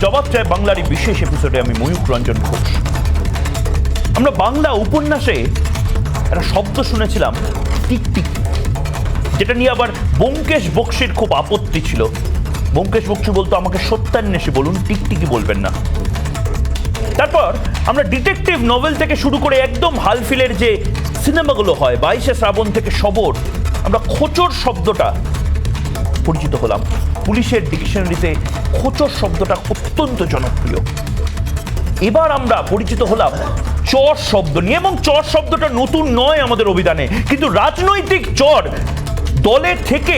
জবাব চায় বাংলারই বিশেষ এপিসোডে আমি ময়ূক রঞ্জন ঘোষ। আমরা বাংলা উপন্যাসে একটা শব্দ শুনেছিলাম টিকটিক, যেটা নিয়ে আবার ব্যোমকেশ বক্সির খুব আপত্তি ছিল। ব্যোমকেশ বক্সি বলতো আমাকে সত্যান্বেষী বলুন, টিকটিকি বলবেন না। তারপর আমরা ডিটেকটিভ নভেল থেকে শুরু করে একদম হালফিলের যে সিনেমাগুলো হয়, 22শে শ্রাবণ থেকে শবর, আমরা খোঁচর শব্দটা পরিচিত হলাম। পুলিশের ডিকশনারিতে খোঁচর শব্দটা অত্যন্ত জনপ্রিয়। এবার আমরা পরিচিত হলাম চর শব্দ নিয়ে, এবং চর শব্দটা নতুন নয় আমাদের অভিধানে, কিন্তু রাজনৈতিক চর, দলে থেকে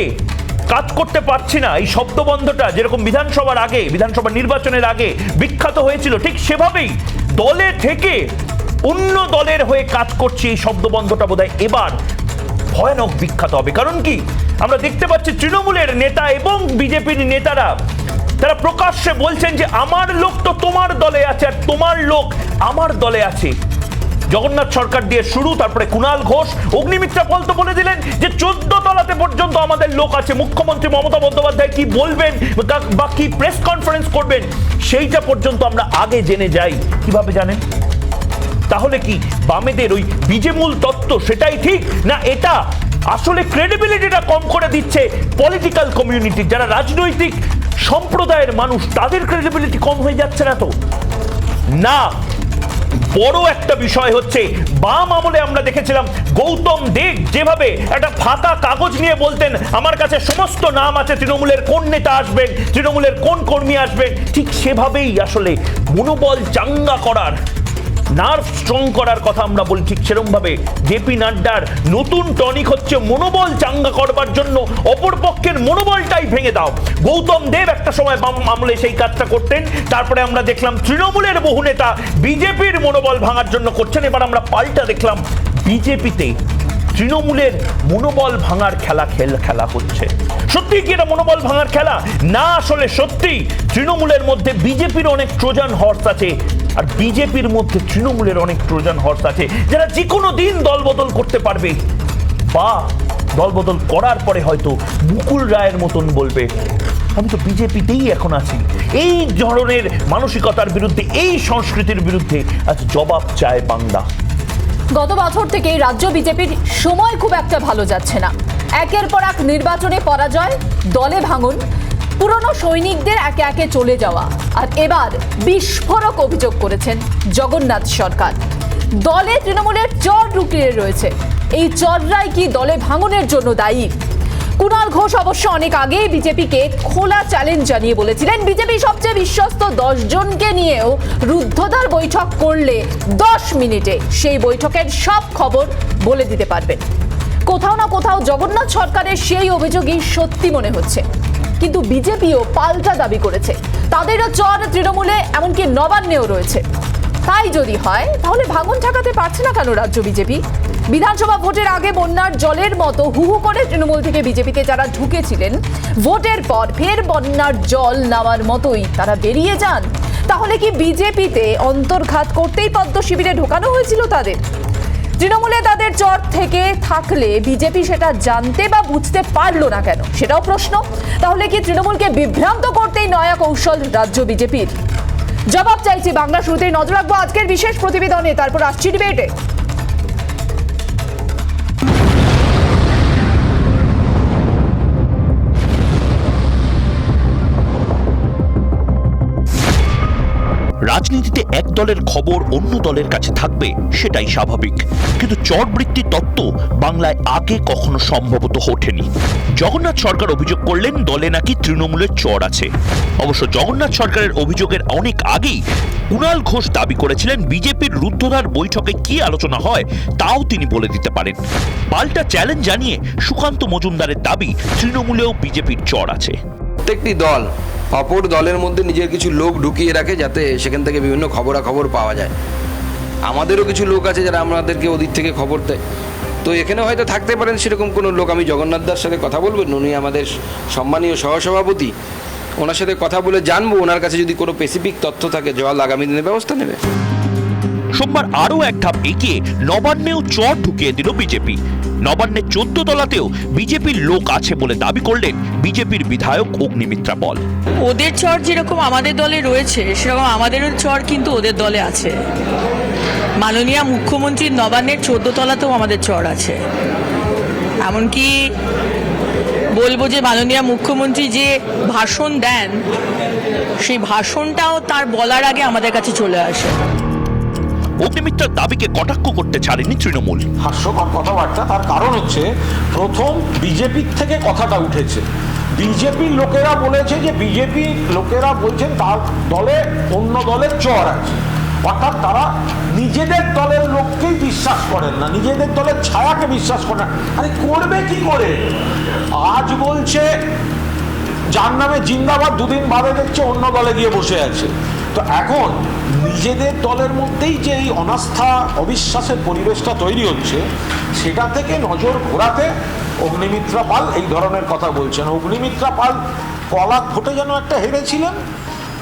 কাজ করতে পারছি না, এই শব্দবন্ধটা যেরকম বিধানসভার আগে, বিধানসভা নির্বাচনের আগে বিখ্যাত হয়েছিল, ঠিক সেভাবেই দলে থেকে অন্য দলের হয়ে কাজ করছি, এই শব্দবন্ধটা বোধহয় এবার ভয়ানক বিখ্যাত হবে। কারণ কি, আমরা দেখতে পাচ্ছি তৃণমূলের নেতা এবং বিজেপির নেতারা তারা প্রকাশ্যে বলছেন যে আমার লোক তো তোমার দলে আছে আর তোমার লোক আমার দলে আছে। জগন্নাথ সরকার দিয়ে শুরু, তারপরে কুণাল ঘোষ, অগ্নিমিত্রা পল তো বলে দিলেন যে 14 তলাতে পর্যন্ত আমাদের লোক আছে। মুখ্যমন্ত্রী মমতা বন্দ্যোপাধ্যায় কি বলবেন বা কি প্রেস কনফারেন্স করবেন সেইটা পর্যন্ত আমরা আগে জেনে যাই। কিভাবে জানেন? তাহলে কি বামেদের ওই বীজমূল তত্ত্ব সেটাই ঠিক, না এটা আসলে ক্রেডিবিলিটিটা কম করে দিচ্ছে পলিটিক্যাল কমিউনিটি, যারা রাজনৈতিক সম্প্রদায়ের মানুষ, তাদের ক্রেডিবিলিটি কম হয়ে যাচ্ছে না তো? না, বড় একটা বিষয় হচ্ছে বাম আমলে আমরা দেখেছিলাম গৌতম দেব যেভাবে একটা ফাঁকা কাগজ নিয়ে বলতেন আমার কাছে সমস্ত নাম আছে, তৃণমূলের কোন নেতা আসবেন, তৃণমূলের কোন কর্মী আসবেন, ঠিক সেভাবেই আসলে মনোবল চাঙ্গা করার, নার্ভ স্ট্রং করার কথা আমরা বলি। ঠিক সেরকম ভাবে জেপি নাড্ডার নতুন টনিক হচ্ছে মনোবল চাঙ্গা করবার জন্য অপর পক্ষের মনোবলটাই ভেঙে দাও। গৌতম দেব একটা সময় বাম আমলে সেই কাজটা করতেন, তারপরে আমরা দেখলাম তৃণমূলের বহু নেতা বিজেপির মনোবল ভাঙার জন্য করছেন। এবার আমরা পাল্টা দেখলাম বিজেপিতে তৃণমূলের মনোবল ভাঙার খেলা হচ্ছে। সত্যি কি এটা মনোবল ভাঙার খেলা? না, আসলে সত্যি তৃণমূলের মধ্যে বিজেপির অনেক ট্রোজান হর্স আছে, আর বিজেপির মধ্যে তৃণমূলের অনেক ট্রোজান হর্স আছে যারা যে কোনো দিন দল বদল করতে পারবে, বা দল বদল করার পরে হয়তো মুকুল রায়ের মতন বলবে আমি তো বিজেপিতেই এখন আছি। এই ধরনের মানসিকতার বিরুদ্ধে, এই সংস্কৃতির বিরুদ্ধে আজ জবাব চায় বাংলা। গত বছর থেকে রাজ্য বিজেপির সময় খুব একটা ভালো যাচ্ছে না। একের পর এক নির্বাচনে পরাজয়, দলে ভাঙন, পুরনো সৈনিকদের একে একে চলে যাওয়া, আর এবার বিস্ফোরক অভিযোগ করেছেন জগন্নাথ সরকার। দলে তৃণমূলের চর ঢুকিয়ে রয়েছে, এই চররাই কি দলে ভাঙনের জন্য দায়ী? কুণাল ঘোষ অবশ্য অনেক আগেই বিজেপিকে খোলা চ্যালেঞ্জ জানিয়ে বলেছিলেন বিজেপি সবচেয়ে বিশ্বস্ত 10 জনকে নিয়েও রুদ্ধদ্বার বৈঠক করলে 10 মিনিটে সেই বৈঠকের সব খবর বলে দিতে পারবেন। কোথাও না কোথাও জগন্নাথ সরকারের সেই অভিযোগই সত্যি মনে হচ্ছে, কিন্তু বিজেপিও পাল্টা দাবি করেছে তাদেরও চর তৃণমূলে, এমনকি নবান্নেও রয়েছে। তাই যদি হয় তাহলে ভাঙন ঠেকাতে পারছে না কেন রাজ্য বিজেপি? বিধানসভা ভোটের আগে বন্যার জলের মতো হুহু করে তৃণমূল থেকে বিজেপিতে যারা ঢুকেছিলেন, ভোটের পর ফের বন্যার জল নামার মতোই তারা বেরিয়ে যান। তাহলে কি বিজেপিতে অন্তর্ঘাত করতেই পদ্ম শিবিরে ঢোকানো হয়েছিল তাদের? তৃণমূলে তাদের চর থেকে থাকলে বিজেপি সেটা জানতে বা বুঝতে পারলো না কেন, সেটাও প্রশ্ন। তাহলে কি তৃণমূলকে বিভ্রান্ত করতেই নয়া কৌশল রাজ্য বিজেপির? জবাব চাইছি বাংলা। শুরুতেই নজর রাখবো আজকের বিশেষ প্রতিবেদনে, তারপর আসছি ডিবেটে। রাজনীতিতে এক দলের খবর অন্য দলের কাছে থাকবে, সেটাই স্বাভাবিক, কিন্তু চরবৃত্তি তত্ত্ব বাংলায় আগে কখনো সম্ভবত ওঠেনি। জগন্নাথ সরকার অভিযোগ করলেন দলে নাকি তৃণমূলের চর আছে। অবশ্য জগন্নাথ সরকারের অভিযোগের অনেক আগেই কুণাল ঘোষ দাবি করেছিলেন বিজেপির রুদ্ধদ্বার বৈঠকে কি আলোচনা হয় তাও তিনি বলে দিতে পারেন। পাল্টা চ্যালেঞ্জ জানিয়ে সুকান্ত মজুমদারের দাবি তৃণমূলেও বিজেপির চর আছে। প্রত্যেকটি দল অপর দলের মধ্যে নিজের কিছু লোক ঢুকিয়ে রাখে যাতে সেখান থেকে বিভিন্ন খবরাখবর পাওয়া যায়। আমাদেরও কিছু লোক আছে যারা আমাদেরকে ওদিক থেকে খবর দেয়, তো এখানে হয়তো থাকতে পারেন সেরকম কোনো লোক। আমি জগন্নাথদার সাথে কথা বলবো, উনি আমাদের সম্মানীয় সহসভাপতি, ওনার সাথে কথা বলে জানবো ওনার কাছে যদি কোনো স্পেসিফিক তথ্য থাকে জল আগামী দিনে ব্যবস্থা নেবে। সোমবার আরও এক ধাপ এগিয়ে নবান্নেও চর ঢুকিয়ে দিল বিজেপি। নবান্নের 14 তলাতেও বিজেপির লোক আছে বলে দাবি করলেন বিজেপির বিধায়ক অগ্নিমিত্রা পল। ওদের চর যেরকম আমাদের দলে রয়েছে সেরকম আমাদেরও চর কিন্তু ওদের দলে আছে। মাননীয় মুখ্যমন্ত্রীর নবান্নের 14 তলাতেও আমাদের চর আছে। এমনকি বলবো যে মাননীয় মুখ্যমন্ত্রী যে ভাষণ দেন সেই ভাষণটাও তার বলার আগে আমাদের কাছে চলে আসে। অগ্নিমিত্রার দাবিকে কটাক্ষ করতে ছাড়েনি তৃণমূল। হাস্যকর কথাবার্তা, তার কারণ হচ্ছে প্রথম বিজেপির থেকে কথাটা উঠেছে। বিজেপির লোকেরা বলেছে যে বিজেপি লোকেরা বলছেন তার দলে অন্য দলের চর আছে, অর্থাৎ তারা নিজেদের দলের লোককেই বিশ্বাস করেন না, নিজেদের দলের ছায়াকে বিশ্বাস করেন না। আরে করবে কি করে? আজ বলছে যার নামে জিন্দাবাদ, দুদিন বাদে দেখছে অন্য দলে গিয়ে বসে আছে। তো এখন নিজেদের দলের মধ্যেই যে এই অনাস্থা অবিশ্বাসের পরিবেশটা তৈরি হচ্ছে, সেটা থেকে নজর ঘোরাতে অগ্নিমিত্রা পাল এই ধরনের কথা বলছেন। অগ্নিমিত্রা পাল কলার ভোটে যেন একটা হেরেছিলেন,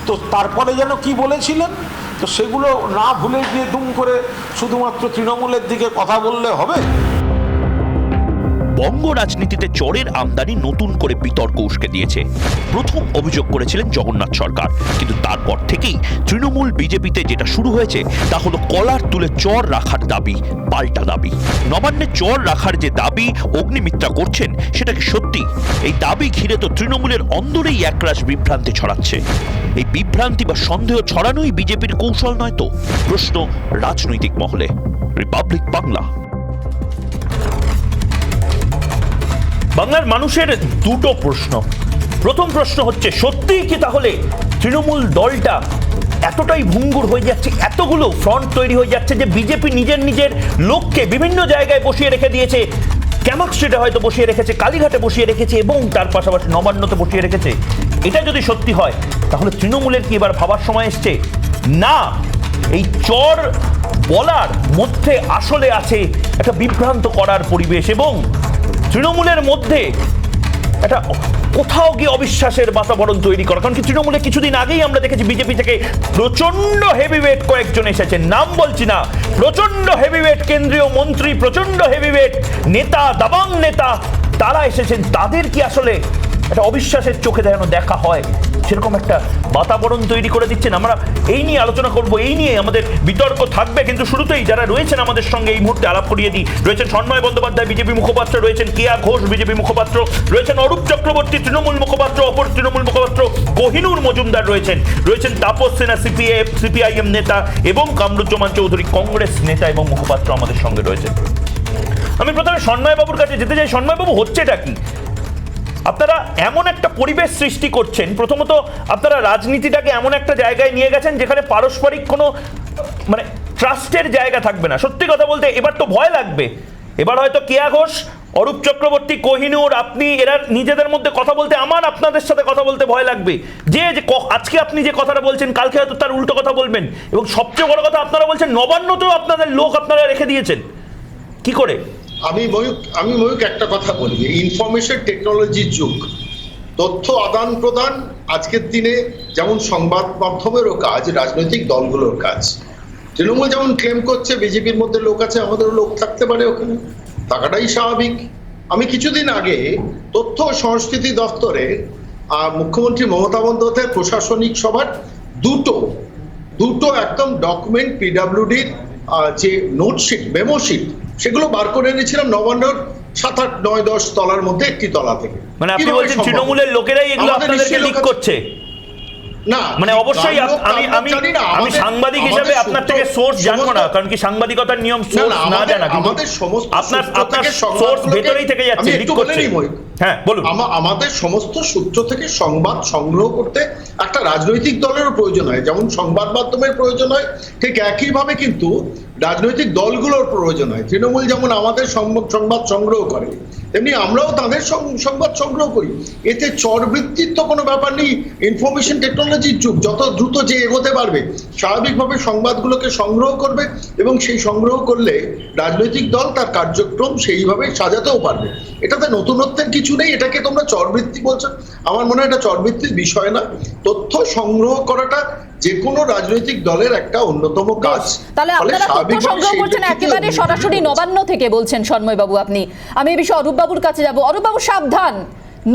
তো তারপরে যেন কি বলেছিলেন, তো সেগুলো না ভুলে গিয়ে দুম করে শুধুমাত্র তৃণমূলের দিকে কথা বললে হবে? বঙ্গ রাজনীতিতে চরের আমদানি নতুন করে বিতর্ক উস্কে দিয়েছে। প্রথম অভিযোগ করেছিলেন জগন্নাথ সরকার, কিন্তু তারপর থেকেই তৃণমূল বিজেপিতে যেটা শুরু হয়েছে তা হলো কলার তুলে চর রাখার দাবি, পাল্টা দাবি। নবান্নে চর রাখার যে দাবি অগ্নিমিত্রা করছেন সেটা কি সত্যি? এই দাবি ঘিরে তো তৃণমূলের অন্দরেই একরাশ বিভ্রান্তি ছড়াচ্ছে। এই বিভ্রান্তি বা সন্দেহ ছড়ানোই বিজেপির কৌশল নয় তো? প্রশ্ন রাজনৈতিক মহলে। রিপাবলিক বাংলা। বাংলার মানুষের দুটো প্রশ্ন। প্রথম প্রশ্ন হচ্ছে, সত্যিই কি তাহলে তৃণমূল দলটা এতটাই ভঙ্গুর হয়ে যাচ্ছে, এতগুলো ফ্রন্ট তৈরি হয়ে যাচ্ছে যে বিজেপি নিজের লোককে বিভিন্ন জায়গায় বসিয়ে রেখে দিয়েছে? ক্যামাক স্ট্রিটে হয়তো বসিয়ে রেখেছে, কালীঘাটে বসিয়ে রেখেছে এবং তার পাশাপাশি নবান্নতে বসিয়ে রেখেছে। এটা যদি সত্যি হয় তাহলে তৃণমূলের কি এবার ভাবার সময় এসছে না এই চর বলার মধ্যে আসলে আছে একটা বিভ্রান্ত করার পরিবেশ, এবং তৃণমূলের মধ্যে একটা কোথাও গিয়ে অবিশ্বাসের বাতাবরণ তৈরি করা? কারণ কি তৃণমূলে কিছুদিন আগেই আমরা দেখেছি বিজেপি থেকে প্রচন্ড হেভিওয়েট কয়েকজন এসেছেন, নাম বলছি না, প্রচন্ড হেভিওয়েট কেন্দ্রীয় মন্ত্রী, প্রচন্ড হেভিওয়েট নেতা, দাবাং নেতা, তারা এসেছেন। তাদের কি আসলে একটা অবিশ্বাসের চোখে যেন দেখা হয় সেরকম একটা বাতাবরণ তৈরি করে দিচ্ছেন? আমরা এই নিয়ে আলোচনা করব, এই নিয়ে আমাদের বিতর্ক থাকবে। কিন্তু শুরুতেই যারা রয়েছেন আমাদের সঙ্গে এই মুহূর্তে আলাপ করিয়ে দিই। রয়েছেন সন্ময় বন্দ্যোপাধ্যায় বিজেপি মুখপাত্র, রয়েছেন কেয়া ঘোষ বিজেপি মুখপাত্র, রয়েছেন অরূপ চক্রবর্তী তৃণমূল মুখপাত্র, অপর তৃণমূল মুখপাত্র কোহিনুর মজুমদার রয়েছেন তাপস সিনহা সিপিআইএম নেতা, এবং কামরুজ্জামান চৌধুরী কংগ্রেস নেতা এবং মুখপাত্র আমাদের সঙ্গে রয়েছেন। আমি প্রথমে সন্ময়বাবুর কাছে যেতে চাই। সন্ময়বাবু, হচ্ছেটা কি? আপনারা এমন একটা পরিবেশ সৃষ্টি করছেন, প্রথমত আপনারা রাজনীতিটাকে এমন একটা জায়গায় নিয়ে গেছেন যেখানে পারস্পরিক কোনো মানে ট্রাস্টের জায়গা থাকবে না। সত্যি কথা বলতে এবার তো ভয় লাগবে। এবার হয়তো কেয়া ঘোষ, অরূপ চক্রবর্তী, কোহিনুর, আপনি এরা নিজেদের মধ্যে কথা বলতে, আপনাদের সাথে কথা বলতে ভয় লাগবে যে আজকে আপনি যে কথাটা বলছেন কালকে হয়তো তার উল্টো কথা বলবেন। এবং সবচেয়ে বড় কথা, আপনারা বলছেন নবান্নতেও আপনাদের লোক আপনারা রেখে দিয়েছেন। কি করে? আমি ময়ূক একটা কথা বলি, ইনফরমেশন টেকনোলজির যুগ, তথ্য আদান প্রদান আজকের দিনে যেমন সংবাদ মাধ্যমেরও কাজ, রাজনৈতিক দলগুলোর কাজ। তৃণমূল যেমন ক্লেম করছে বিজেপির মধ্যে লোক আছে, আমাদেরও লোক থাকতে পারে ওখানে, থাকাটাই স্বাভাবিক। আমি কিছুদিন আগে তথ্য ও সংস্কৃতি দপ্তরে মুখ্যমন্ত্রী মমতা বন্দ্যোপাধ্যায়ের প্রশাসনিক সভার দুটো একদম ডকুমেন্ট পিডব্লিউডির যে নোটশিট, মেমোশিট, সেগুলো বার করে এনেছিলাম নবান্নর 7, 8, 9, 10 তলার মধ্যে একটি তলা থেকে। মানে আপনি বলছেন তৃণমূলের লোকেরাই এগুলো আপনাদেরকে লিক করছে? না, মানে অবশ্যই আমি সাংবাদিক হিসেবে আপনার থেকে সোর্স জানবো না, কারণ কি সাংবাদিকতার নিয়ম সোর্স না জানা, কিন্তু আপনার সোর্স ভেতরেই থেকে যাচ্ছে, লিক করছে। হ্যাঁ বলুন। আমাদের সমস্ত সূত্র থেকে সংবাদ সংগ্রহ করতে একটা রাজনৈতিক দলেরও প্রয়োজন হয়, যেমন সংবাদ মাধ্যমের প্রয়োজন হয়, ঠিক একইভাবে কিন্তু রাজনৈতিক দলগুলোর প্রয়োজন হয়। তৃণমূল যেমন আমাদের সংবাদ সংগ্রহ করে, তেমনি আমরাও তাদের সংবাদ সংগ্রহ করি। এতে চরবৃত্তির তো কোনো ব্যাপার নেই। ইনফরমেশন টেকনোলজির যুগ, যত দ্রুত যে এগোতে পারবে স্বাভাবিকভাবে সংবাদগুলোকে সংগ্রহ করবে, এবং সেই সংগ্রহ করলে রাজনৈতিক দল তার কার্যক্রম সেইভাবে সাজাতেও পারবে। এটাতে নতুনত্বের কিছু নেই। এটাকে তোমরা চরবৃত্তি বলছো, আমার মনে হয় এটা চরবৃত্তির বিষয় না। তথ্য সংগ্রহ করাটা যে কোনো রাজনৈতিক দলের একটা অন্যতম কাজ। তাহলে ফলে আপনারা তথ্য স্বাভাবিকভাবে সংগ্রহ সেই করছেন প্রেক্ষিতে একেবারে সরাসরি নবান্ন থেকে বলছেন সন্ময় বাবু আপনি। আমি এই বিষয়ে অরূপ বাবুর কাছে যাব। অরূপ বাবু সাবধান,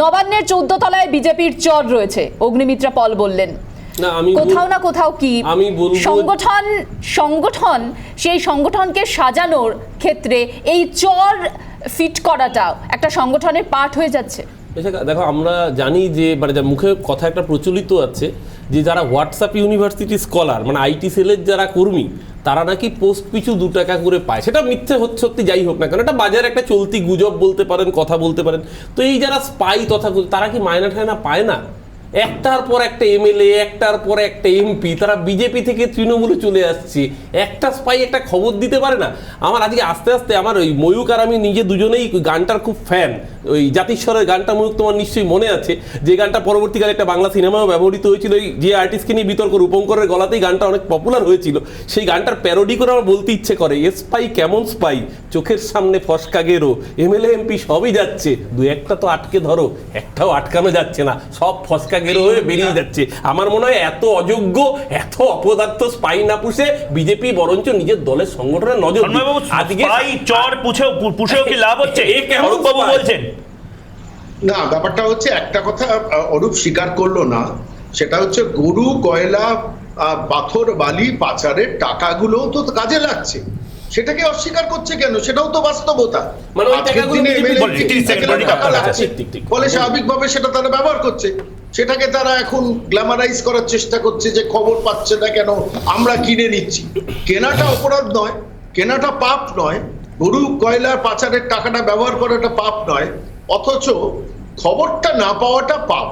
নবান্নের 14 তলায় বিজেপির চর রয়েছে, অগ্নিমিত্রা পল বললেন। না, আমি কোথাও না কোথাও কি আমি বলবো সংগঠন সেই সংগঠনকে সাজানোর ক্ষেত্রে এই চর ফিট করাটা একটা সংগঠনের পার্ট হয়ে যাচ্ছে। দেখো, আমরা জানি যে মানে মুখে কথা একটা প্রচলিত আছে যে যারা হোয়াটসঅ্যাপ ইউনিভার্সিটি স্কলার মানে আইটি সেলের যারা কর্মী তারা নাকি পোস্ট পিছু 2 টাকা করে পায়। সেটা মিথ্যে হচ্ছে সত্যি যাই হোক না কেন, এটা বাজারে একটা চলতি গুজব বলতে পারেন, কথা বলতে পারেন। তো এই যারা স্পাই তথা তারা কি মায়না ঠায়না পায় না? একটার পর একটা এমএলএ, একটার পর একটা এমপি, তারা বিজেপি থেকে তৃণমূলে চলে আসছে, একটা স্পাই একটা খবর দিতে পারে না? আমার আজকে আস্তে আস্তে আমার ওই ময়ূক আর আমি নিজে দুজনেই গানটার খুব ফ্যান। ওই জাতিস্বরের গানটা ময়ূক তোমার নিশ্চয়ই মনে আছে, যে গানটা পরবর্তীকালে একটা বাংলা সিনেমাও ব্যবহৃত হয়েছিল। যে আর্টিস্টকে নিয়ে বিতর্ক, রূপঙ্করের গলাতেই গানটা অনেক পপুলার হয়েছিল। সেই গানটার প্যারোডি করে আমার বলতে ইচ্ছে করে, এ স্পাই কেমন স্পাই, চোখের সামনে ফসকা গেরো, এমএলএ এমপি সবই যাচ্ছে, 2-1টা তো আটকে ধরো, একটাও আটকানো যাচ্ছে না, সব ফসকা গেরো হয়ে বেরিয়ে যাচ্ছে। আমার মনে হয় এত অযোগ্য, এত অপদার্থ স্পাই না পুষে বিজেপি বরঞ্চ নিজের দলের সংগঠনের নজর আজকে চর পুষেও কি লাভ হচ্ছে অরূপ বাবু বলছেন? না, ব্যাপারটা হচ্ছে একটা কথা অরূপ স্বীকার করলো না, সেটা হচ্ছে গরু, কয়লা, পাথর, বালি পাচারের টাকাগুলোও তো কাজে লাগছে। সেটাকে অস্বীকার করছে কেন? সেটাও তো বাস্তবতা। মানে ওই টাকাগুলো ফলে স্বাভাবিকভাবে সেটা তারা ব্যবহার করছে। সেটাকে তারা এখন গ্ল্যামারাইজ করার চেষ্টা করছে যে খবর পাচ্ছে না কেন, আমরা কিনে নিচ্ছি। কেনাটা অপরাধ নয়, কেনাটা পাপ নয়, গরু কয়লার পাচারের টাকাটা ব্যবহার করাটা পাপ নয়, অথচ খবরটা না পাওয়াটা পাপ।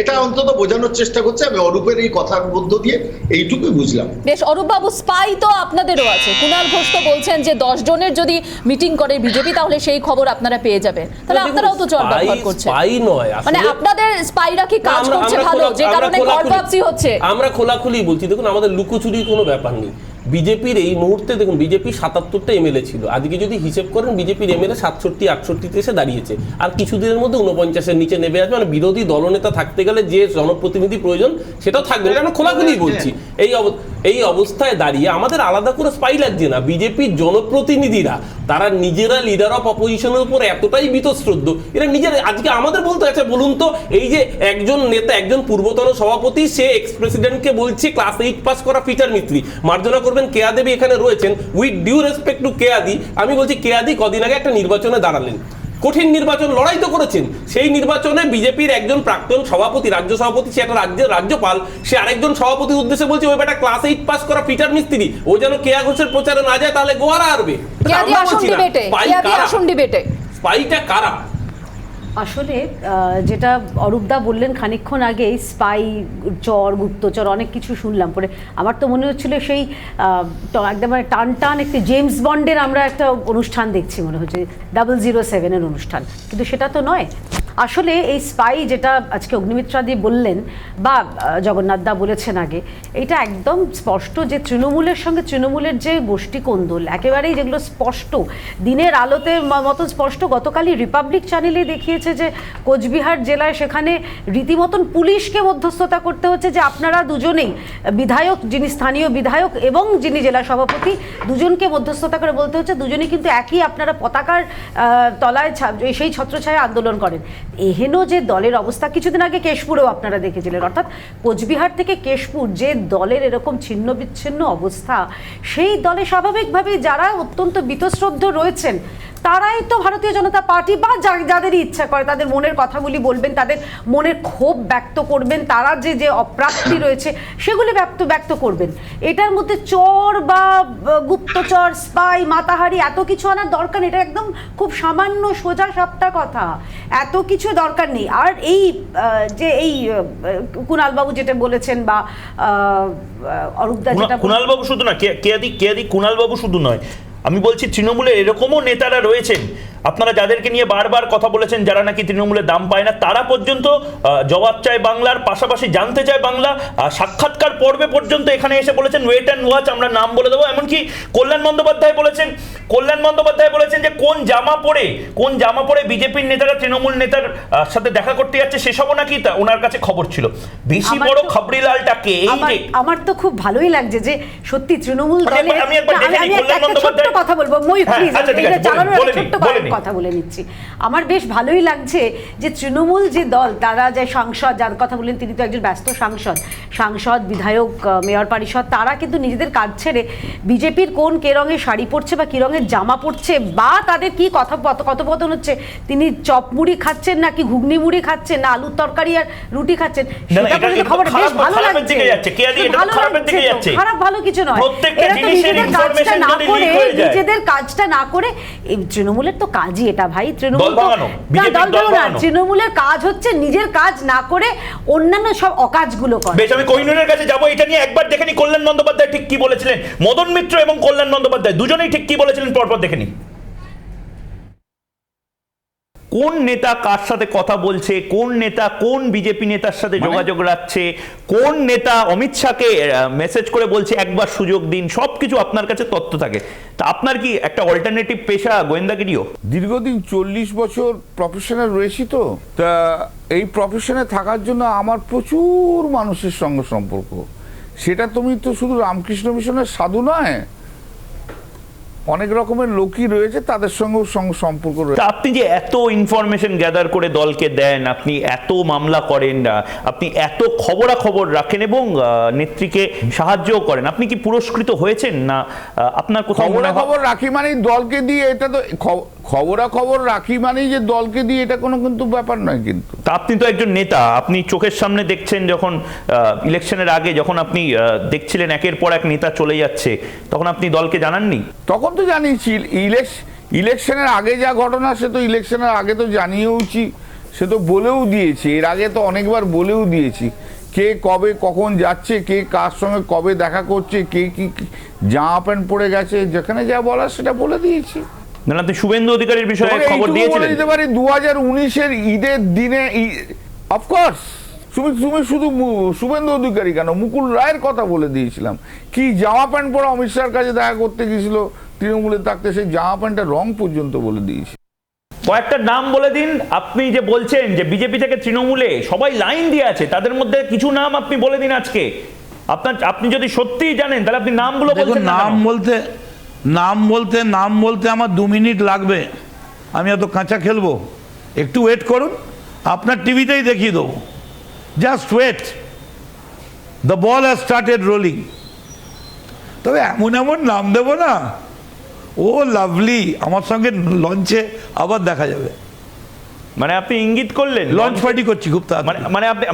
এটা অন্তত বোঝানোর চেষ্টা করছে। আমি অরূপের এই কথার মধ্য দিয়ে এইটুকুই বুঝলাম। বেশ, অরূপ বাবু, স্পাই তো আপনাদেরও আছে। কুণাল ঘোষ তো বলছেন যে 10 জনের যদি মিটিং করে বিজেপি তাহলে সেই খবর আপনারা পেয়ে যাবেন। তাহলে আপনারাও তো চর ব্যবহার করছেন। স্পাই নয়, মানে আপনাদের স্পাইরা কি কাজ করছে ভালো, যে কারণে গড়বাপসি হচ্ছে? আমরা খোলাখুলি বলছি, দেখুন আমাদের লুকোচুরির কোনো ব্যাপার নেই। বিজেপির এই মুহূর্তে দেখুন, বিজেপি 77টা এমএলএ ছিল, আজকে যদি হিসেব করেন বিজেপির এমএলএ 67-68তে এসে দাঁড়িয়েছে, আর কিছুদিনের মধ্যে 49-এর নিচে নেমে আসবে। মানে বিরোধী দলনেতা থাকতে গেলে যে জনপ্রতিনিধি প্রয়োজন সেটাও থাকবে, এটা আমরা খোলাখুলি বলছি। এই অবস্থায় দাঁড়িয়ে আমাদের আলাদা করে স্পাই লাগছে না। বিজেপির জনপ্রতিনিধিরা তারা নিজেরা লিডার অফ অপোজিশনের উপর এতটাই বীতশ্রদ্ধ, এরা নিজের আজকে আমাদের বলতে আছে, বলুন তো, এই যে একজন নেতা, একজন পূর্বতন সভাপতি, সে এক্স প্রেসিডেন্টকে বলছে ক্লাস 8 পাস করা ফিচার মিস্ত্রি। মার্জনা করবেন কেয়া দেবী এখানে রয়েছেন, উইথ ডিউ রেসপেক্ট টু কেয়াদি, আমি বলছি কেয়াদি কদিন আগে একটা নির্বাচনে দাঁড়ালেন, কঠিন নির্বাচন লড়াই তো করেছেন। সেই নির্বাচনে বিজেপির একজন প্রাক্তন সভাপতি, রাজ্য সভাপতি, সে একটা রাজ্যের রাজ্যপাল, সে আরেকজন সভাপতির উদ্দেশ্যে বলছে ওই বেটা ক্লাস 8 পাস করা ফিচার মিস্ত্রি, ও যেন কেয়া ঘোষের প্রচারে না যায়, তাহলে গোয়ারা আসবে। স্পাইটা কারা? আসলে যেটা অরূপদা বললেন খানিকক্ষণ আগে, স্পাই, চর, গুপ্তচর, অনেক কিছু শুনলাম পরে। আমার তো মনে হচ্ছিল সেই একদম টান টান একটি জেমস বন্ডের আমরা একটা অনুষ্ঠান দেখছি, মনে হচ্ছে 007-এর অনুষ্ঠান, কিন্তু সেটা তো নয়। আসলে এই স্পাই যেটা আজকে অগ্নিমিত্রাদি বললেন বা জগন্নাথদা বলেছেন আগে, এটা একদম স্পষ্ট যে তৃণমূলের সঙ্গে তৃণমূলের যে গোষ্ঠী কোন্দল একেবারেই, যেগুলো স্পষ্ট দিনের আলোতে মতন স্পষ্ট। গতকালই রিপাবলিক চ্যানেলে দেখিয়েছে যে কোচবিহার জেলায় সেখানে রীতিমতন পুলিশকে মধ্যস্থতা করতে হচ্ছে যে আপনারা দুজনেই, বিধায়ক, যিনি স্থানীয় বিধায়ক এবং যিনি জেলা সভাপতি, দুজনকে মধ্যস্থতা করে বলতে হচ্ছে দুজনেই কিন্তু একই আপনারা পতাকার তলায় সেই ছত্রছায়া আন্দোলন করেন। এহেন যে দলের অবস্থা, কিছুদিন আগে কেশপুরেও আপনারা দেখেছিলেন, অর্থাৎ কোচবিহার থেকে কেশপুর যে দলের এরকম ছিন্ন বিচ্ছিন্ন অবস্থা, সেই দলে স্বাভাবিকভাবেই যারা অত্যন্ত বীতশ্রদ্ধ রয়েছেন তারাই তো ভারতীয় জনতা পার্টি বা যাদেরই ইচ্ছা করে তাদের মনের কথাগুলি বলবেন, তাদের মনের ক্ষোভ ব্যক্ত করবেন, তারা যে অপ্রাপ্তি রয়েছে সেগুলি ব্যক্ত করবেন। এটার মধ্যে চোর বা গুপ্তচর, স্পাই, মাতাহারি এত কিছু আনার দরকার নেই। এটা একদম খুব সামান্য সোজা সাপটা কথা, এত কিছু দরকার নেই। আর এই যে এই কুণালবাবু যেটা বলেছেন বা অরূপদা যেটা, কুণালবাবু শুধু না, কেয়াদি কুণালবাবু শুধু নয়, আমি বলছি তৃণমূলের এরকমও নেতারা রয়েছেন আপনারা যাদেরকে নিয়ে বারবার কথা বলেছেন, যারা নাকি তৃণমূলের দাম পায় না, তারা পর্যন্ত জবাব চায় বাংলার, পাশাপাশি জানতে চায় বাংলা। সাক্ষাৎকার পর্বে পর্যন্ত এখানে এসে বলেছেন ওয়েট অ্যান্ড ওয়াচ, আমরা নাম বলে দেবো। এমনকি কল্যাণ বন্দ্যোপাধ্যায় বলেছেন যে কোন জামা পরে বিজেপির নেতারা তৃণমূল নেতার সাথে দেখা করতে যাচ্ছে সেসবও নাকি ওনার কাছে খবর ছিল। বেশি বড় খবরিলালটাকে এই যে আমার তো খুব ভালোই লাগছে যে সত্যি তৃণমূল দলে আমি একবার দেখে নিই কল্যাণ একটা ছোট্ট বন্দ্যোপাধ্যায় কথা বলবো, ময়ূর হ্যাঁ, প্লিজ আচ্ছা, ঠিক আছে, এটা জানানোর বলে একটা নিন, ছোট্ট বলে নিন। কথা বলে নিচ্ছি। আমার বেশ ভালোই লাগছে যে তৃণমূল যে দল, তারা যে সাংসদ, যার কথা বললেন তিনি তো একজন ব্যস্ত সাংসদ, বিধায়ক, মেয়র পরিষদ, তারা কিন্তু নিজেদের কাজ ছেড়ে বিজেপির কোন কে রঙের শাড়ি পরছে বা কি রঙের জামা পরছে বা তাদের কি কথোপকথন হচ্ছে, তিনি চপ মুড়ি খাচ্ছেন নাকি ঘুগনি মুড়ি খাচ্ছেন না আলুর তরকারি আর রুটি খাচ্ছেন, সেটা পর্যন্ত খবর বেশ ভালো লাগছে। খারাপ ভালো কিছু নয়, এরা তো নিজেদের কাজটা না করে এই তৃণমূলের তো কাজই এটা ভাই, তৃণমূলের কাজ হচ্ছে নিজের কাজ না করে অন্যান্য সব অকাজগুলো করে। বেশ, আমি কোহিনূরের কাছে যাবো এটা নিয়ে। একবার দেখে নি কল্যাণ বন্দ্যোপাধ্যায় ঠিক কি বলেছিলেন, মদন মিত্র এবং কল্যাণ বন্দ্যোপাধ্যায় দুজনেই ঠিক কি বলেছিলেন, পরপর দেখে নি। কোন নেতা কার সাথে কথা বলছে, কোন নেতা কোন বিজেপি নেতার সাথে যোগাযোগ রাখছে, কোন নেতা অমিত শাহকে মেসেজ করে বলছে একবার সুযোগ দিন, সবকিছু আপনার কাছে তথ্য থাকে। তা আপনার কি একটা অল্টারনেটিভ পেশা গোয়েন্দাগিরিও? দীর্ঘদিন 40 বছর প্রফেশনে রয়েছি, তো তা এই প্রফেশনে থাকার জন্য আমার প্রচুর মানুষের সঙ্গে সম্পর্ক। সেটা তুমি তো শুধু রামকৃষ্ণ মিশনের সাধু নয়, অনেক রকমের লোকই রয়েছে, তাদের সঙ্গেও সম্পর্ক রয়েছে। আপনি যে এত ইনফরমেশন গ্যাদার করে দলকে দেন, আপনি এত মামলা করেন, আপনি এত খবরাখবর রাখেন এবং নেত্রীকে সাহায্যও করেন, আপনি কি পুরস্কৃত হয়েছেন না? আপনার কোথাও খবর রাখি মানেই দলকে দিয়ে, এটা তো খবর রাখি মানেই যে দলকে দিয়ে, এটা কোনো কিন্তু ব্যাপার নয়। কিন্তু তা আপনি তো একজন নেতা, আপনি চোখের সামনে দেখছেন যখন ইলেকশনের আগে যখন আপনি দেখছিলেন একের পর এক নেতা চলে যাচ্ছে, তখন আপনি দলকে জানাননি? তখন তো জানিয়েছি, ইলেকশনের আগে যা ঘটনা সে তো ইলেকশনের আগে তো জানিয়েওছি, সে তো বলেও দিয়েছি, এর আগে তো অনেকবার বলেও দিয়েছি কে কবে কখন যাচ্ছে, কে কার সঙ্গে কবে দেখা করছে, কে কি জামা প্যান্ট পরে গেছে, যেখানে যা বলার সেটা বলে দিয়েছি। না, আপনি শুভেন্দু অধিকারীর বিষয়ে খবর দিয়েছিলেন? দিতে পারি 2019-এর ঈদের দিনে, অফকোর্স তুমি শুধু শুভেন্দু অধিকারী কেন, মুকুল রায়ের কথা বলে দিয়েছিলাম। কি জামা প্যান্ট পরে অমিত শাহর কাছে দেখা করতে গিয়েছিল তৃণমূলে থাকতে, সেই জামা প্যান্টের রং পর্যন্ত বলে দিয়েছি। কয়েকটা নাম বলে দিন। আপনি যে বলছেন যে বিজেপি থেকে তৃণমূলে সবাই লাইন দিয়ে আছে, তাদের মধ্যে কিছু নাম আপনি বলে দিন আজকে। আপনি যদি সত্যিই জানেন তাহলে আপনি নামগুলো বলছেন। নাম বলতে আমার 2 মিনিট লাগবে, আমি এত কাঁচা খেলবো? একটু ওয়েট করুন, আপনার টিভিতেই দেখিয়ে দেবো। Just wait, the ball has started rolling. তবে এমন নাম দেবো না, ও লাভলি, আমার সঙ্গে লঞ্চে আবার দেখা যাবে। মানে আপনি ইঙ্গিত করলেন লঞ্চ পার্টি করছি খুব তাড়াতাড়ি।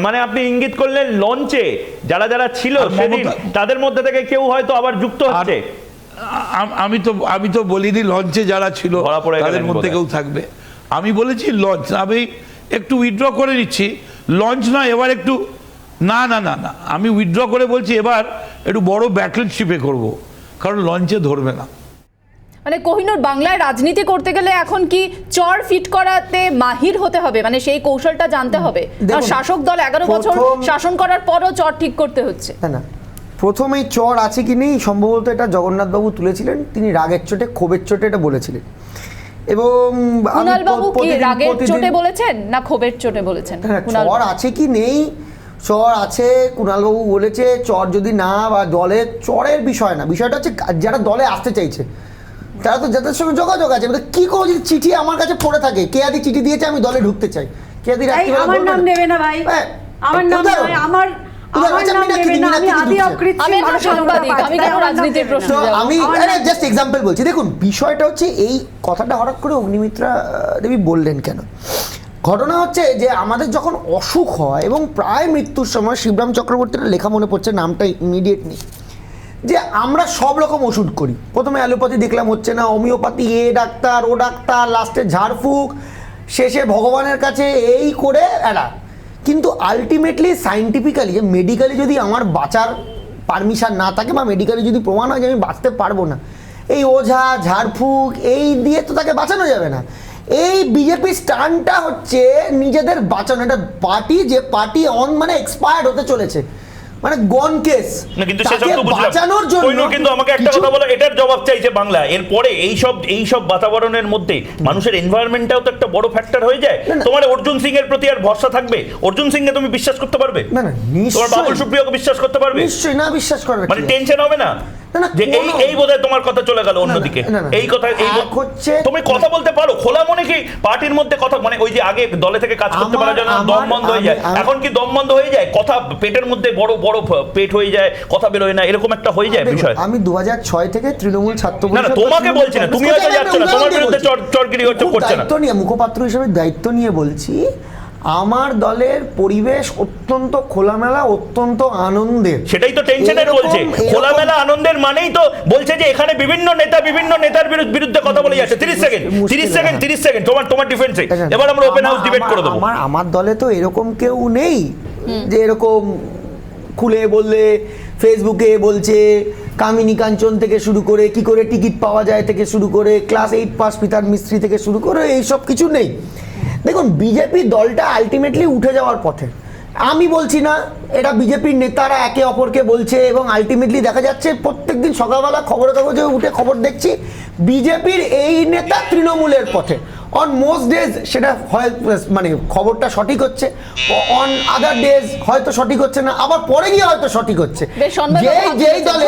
মানে আপনি ইঙ্গিত করলেন লঞ্চে যারা ছিল সেদিন তাদের মধ্যে থেকে কেউ হয়তো আবার যুক্ত হচ্ছে। আমি তো বলিনি লঞ্চে যারা ছিল তাদের মধ্যে কেউ থাকবে, আমি বলেছি লঞ্চ। আমি একটু উইথড্র করে নিচ্ছি, লঞ্চ নয় এবার একটু, না, আমি উইথড্র করে বলছি এবার একটু বড় ব্যাটলশিপে করব, কারণ লঞ্চে ধরবে না। মানে কোহিনূর, বাংলায় রাজনীতি করতে গেলে এখন কি চর ফিট করাতে মাহির হতে হবে, মানে সেই কৌশলটা জানতে হবে? শাসক দল 11 বছর শাসন করার পরও চর ঠিক করতে হচ্ছে। না, প্রথমেই চর আছে কি নেই সম্ভবত এটা জগন্নাথবাবু তুলেছিলেন, তিনি রাগের চোটে ক্ষোভের চোটে এটা বলেছিলেন। এবং কুণালবাবু কি রাগের চোটে বলেছেন না ক্ষোভের চোটে বলেছেন? চর আছে কি নেই, চর আছে, কুণালবাবু বলেছে চর যদি না, বা দলের চরের বিষয় না, বিষয়টা হচ্ছে যারা দলে আসতে চাইছে তারা তো যাদের সঙ্গে যোগাযোগ আছে। কি করো যদি চিঠি আমার কাছে পড়ে থাকে, কেয়াদি চিঠি দিয়েছে আমি দলে ঢুকতে চাই, কেয়াদি আমার নাম নেবে না ভাই, আমার নাম নয়, আমার জাস্ট এক্সাম্পল বলছি। দেখুন বিষয়টা হচ্ছে এই কথাটা হঠাৎ করে অগ্নিমিত্রা দেবী বললেন কেন? ঘটনা হচ্ছে যে আমাদের যখন অসুখ হয় এবং প্রায় মৃত্যুর সময়, শিবরাম চক্রবর্তীর লেখা মনে পড়ছে, নামটা ইমিডিয়েট নেই, যে আমরা সব রকম ওষুধ করি। প্রথমে অ্যালোপ্যাথি দেখলাম হচ্ছে না, হোমিওপ্যাথি, এ ডাক্তার ও ডাক্তার, লাস্টে ঝাড়ফুঁক, শেষে ভগবানের কাছে, এই করে এরা। কিন্তু আলটিমেটলি সায়েন্টিফিক্যালি, মেডিকেলি যদি আমার বাঁচার পারমিশন না থাকে বা মেডিকেলি যদি প্রমাণ হয় যে আমি বাঁচতে পারবো না, এই ওঝা ঝাড়ফুঁক এই দিয়ে তো তাকে বাঁচানো যাবে না। এই বিজেপি স্ট্যান্ডটা হচ্ছে নিজেদের বাঁচানো, একটা পার্টি যে পার্টি অন মানে এক্সপায়ার্ড হতে চলেছে, মানে গন কেস, না কিন্তু সেসব তো বুঝলাম বাঁচানোর কইনো, জন্য কিন্তু আমাকে একটা কথা বলো, এটার জবাব চাইছে বাংলা। এরপরে এইসব বাতাবরণের মধ্যে মানুষের এনভায়রনমেন্টটাও তো একটা বড় ফ্যাক্টর হয়ে যায়। তোমার অর্জুন সিং এর প্রতি আর ভরসা থাকবে? অর্জুন সিং কে তুমি বিশ্বাস করতে পারবে? না না তোমার বাবুল নিশ্চয়ই সুপ্রিয়কে বিশ্বাস করতে পারবে? নিশ্চয়ই না, বিশ্বাস করার মানে টেনশন হবে না না, না, যে কোনো- এই বোধহয় তোমার কথা চলে গেল অন্যদিকে? না, না, এই কথা এক হচ্ছে তুমি কথা বলতে পারো খোলা মনে, কি পার্টির মধ্যে কথা মানে ওই যে আগে দলে থেকে কাজ করতে পারার জন্য দম বন্ধ হয়ে যায়, এখন কি দম বন্ধ হয়ে যায়? কথা পেটের মধ্যে বড় বড় পেট হয়ে যায়, কথা বেরোয় না, এরকম একটা হয়ে যায় বিষয়। আমি 2006 থেকে তৃণমূল ছাত্র না না তোমাকে বলছি না, তুমি হয়তো যাচ্ছ না, তোমার বিরুদ্ধে চরগিরি হচ্ছে করছে না। দায়িত্ব নিয়ে মুখপাত্র হিসেবে দায়িত্ব নিয়ে বলছি, আমার দলের পরিবেশ অত্যন্ত খোলামেলা, অত্যন্ত আনন্দের। সেটাই তো টেনশনের বলছে, খোলামেলা আনন্দের মানেই তো বলছে যে এখানে বিভিন্ন নেতার বিরুদ্ধে কথা বলে যাচ্ছে। 30 সেকেন্ড তোমার ডিফেন্সে, এবার আমরা ওপেন হাউস ডিবেট করে দেবো। আমার দলে তো এরকম কেউ নেই যে এরকম খুলে বললে ফেসবুকে বলছে কামিনী কাঞ্চন থেকে শুরু করে কি করে টিকিট পাওয়া যায় থেকে শুরু করে ক্লাস 8 পাস পিতার মিস্ত্রি থেকে শুরু করে এইসব কিছু নেই। দেখুন বিজেপি দলটা আলটিমেটলি উঠে যাওয়ার পথে, আমি বলছি না, এটা বিজেপির নেতারা একে অপরকে বলছে, এবং আলটিমেটলি দেখা যাচ্ছে প্রত্যেকদিন সকালবেলা খবরের কাগজে উঠে খবর দেখছি বিজেপির এই নেতা তৃণমূলের পথে। অন মোস্ট ডেজ সেটা হয় মানে খবরটা সঠিক হচ্ছে, অন আদার ডেজ হয়তো সঠিক হচ্ছে না, আবার পরে গিয়ে হয়তো সঠিক হচ্ছে। যেই দলে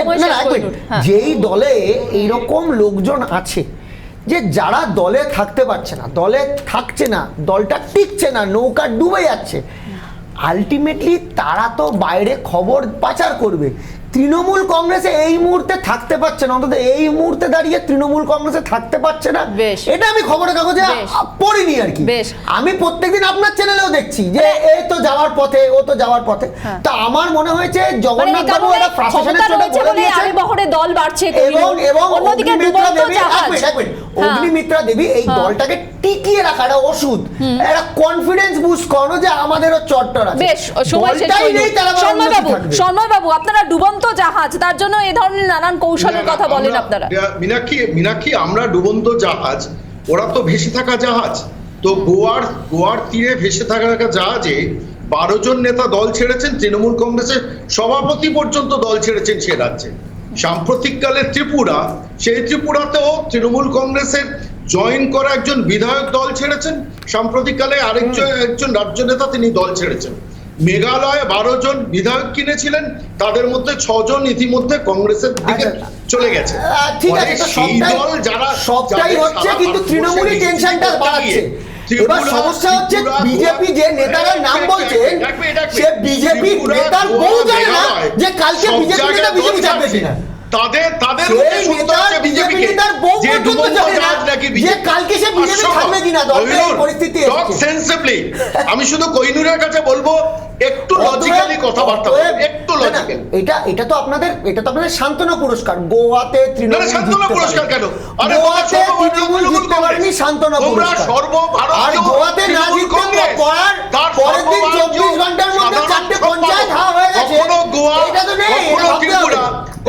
যেই দলে এইরকম লোকজন আছে যে যারা দলে থাকতে পারছে না, দলে থাকছে না, দলটা টিকছে না, নৌকা ডুবে যাচ্ছে, আলটিমেটলি তারা তো বাইরে খবর পাচার করবে। তৃণমূল কংগ্রেসে এই মুহূর্তে থাকতে পারছে না, অন্তত এই মুহূর্তে দাঁড়িয়ে তৃণমূল কংগ্রেসে থাকতে পারছে না, এটা আমি খবরের কাগজে পড়িনি আর কি। আমি প্রত্যেকদিন আপনার চ্যানেলেও দেখছি যে এই তো যাওয়ার পথে, ও তো যাওয়ার পথে। তা আমার মনে হয়েছে জগন্নাথ বাবু একটা প্রশাসনের জন্য বলে দিয়েছেন, দল বাড়ছে এবং অগ্নিমিত্রা দেবী এই দলটাকে টিকিয়ে রাখা একটা ওষুধ, একটা কনফিডেন্স বুস্ট করানো যে আমাদেরও চট্টর আছে। বেশ, সময় শেষ হলো। সন্ময় বাবু আপনারা ডুবন্ত জাহাজ, তার জন্য এই ধরনের নানান কৌশলের কথা বলেন আপনারা। মীনাক্ষী আমরা ডুবন্ত জাহাজ, ওরা তো ভেসে থাকা জাহাজ। তো গোয়ার তীরে ভেসে থাকা জাহাজে 12 জন নেতা দল ছেড়েছেন, তৃণমূল কংগ্রেসের সভাপতি পর্যন্ত দল ছেড়েছেন সে রাজ্যে। সাম্প্রতিককালে ত্রিপুরা, সেই ত্রিপুরাতেও তৃণমূল কংগ্রেসের জয়েন করা একজন বিধায়ক দল ছেড়েছেন, সাম্প্রতিককালে একজন রাজ্য নেতা তিনি দল ছেড়েছেন। মেঘালয়ে 12 জন বিধায়ক কিনেছিলেন, তাদের মধ্যে 6 জন ইতিমধ্যে কংগ্রেসের দিকে চলে গেছে। ঠিক আছে, সেই দল যারা সবটাই হচ্ছে, কিন্তু তৃণমূলই টেনশনটা বাড়াচ্ছে। এবার সমস্যা হচ্ছে বিজেপি যে নেতার নাম বলছেন, সে বিজেপি নেতার বউ জানে না যে কালকে বিজেপি নেতা বিজেপি যাবে কিনা। তাদের বিজেপি নেতার বউ পর্যন্ত জানে না যে কালকে সে বিজেপি থাকবে কিনা। দলের পরিস্থিতি সেন্সিবলি আমি শুধু কোহিনুরের কাছে বলবো একটু লজিক্যালি কথাবার্তা, একটু লজিক্যালি। এটা তো আপনাদের সান্ত্বনা পুরস্কার। গোয়াতে তৃণমূল সান্ত্বনা পুরস্কার কেন? আরে গোয়াতে তৃণমূল জিততে পারেনি, সান্ত্বনা পুরস্কার। আর গোয়াতে না জিততে পরের দিন 24 ঘন্টার মধ্যে 4টে পঞ্চায়েত হাওয়া হয়ে গেছে। এটা তো নেই,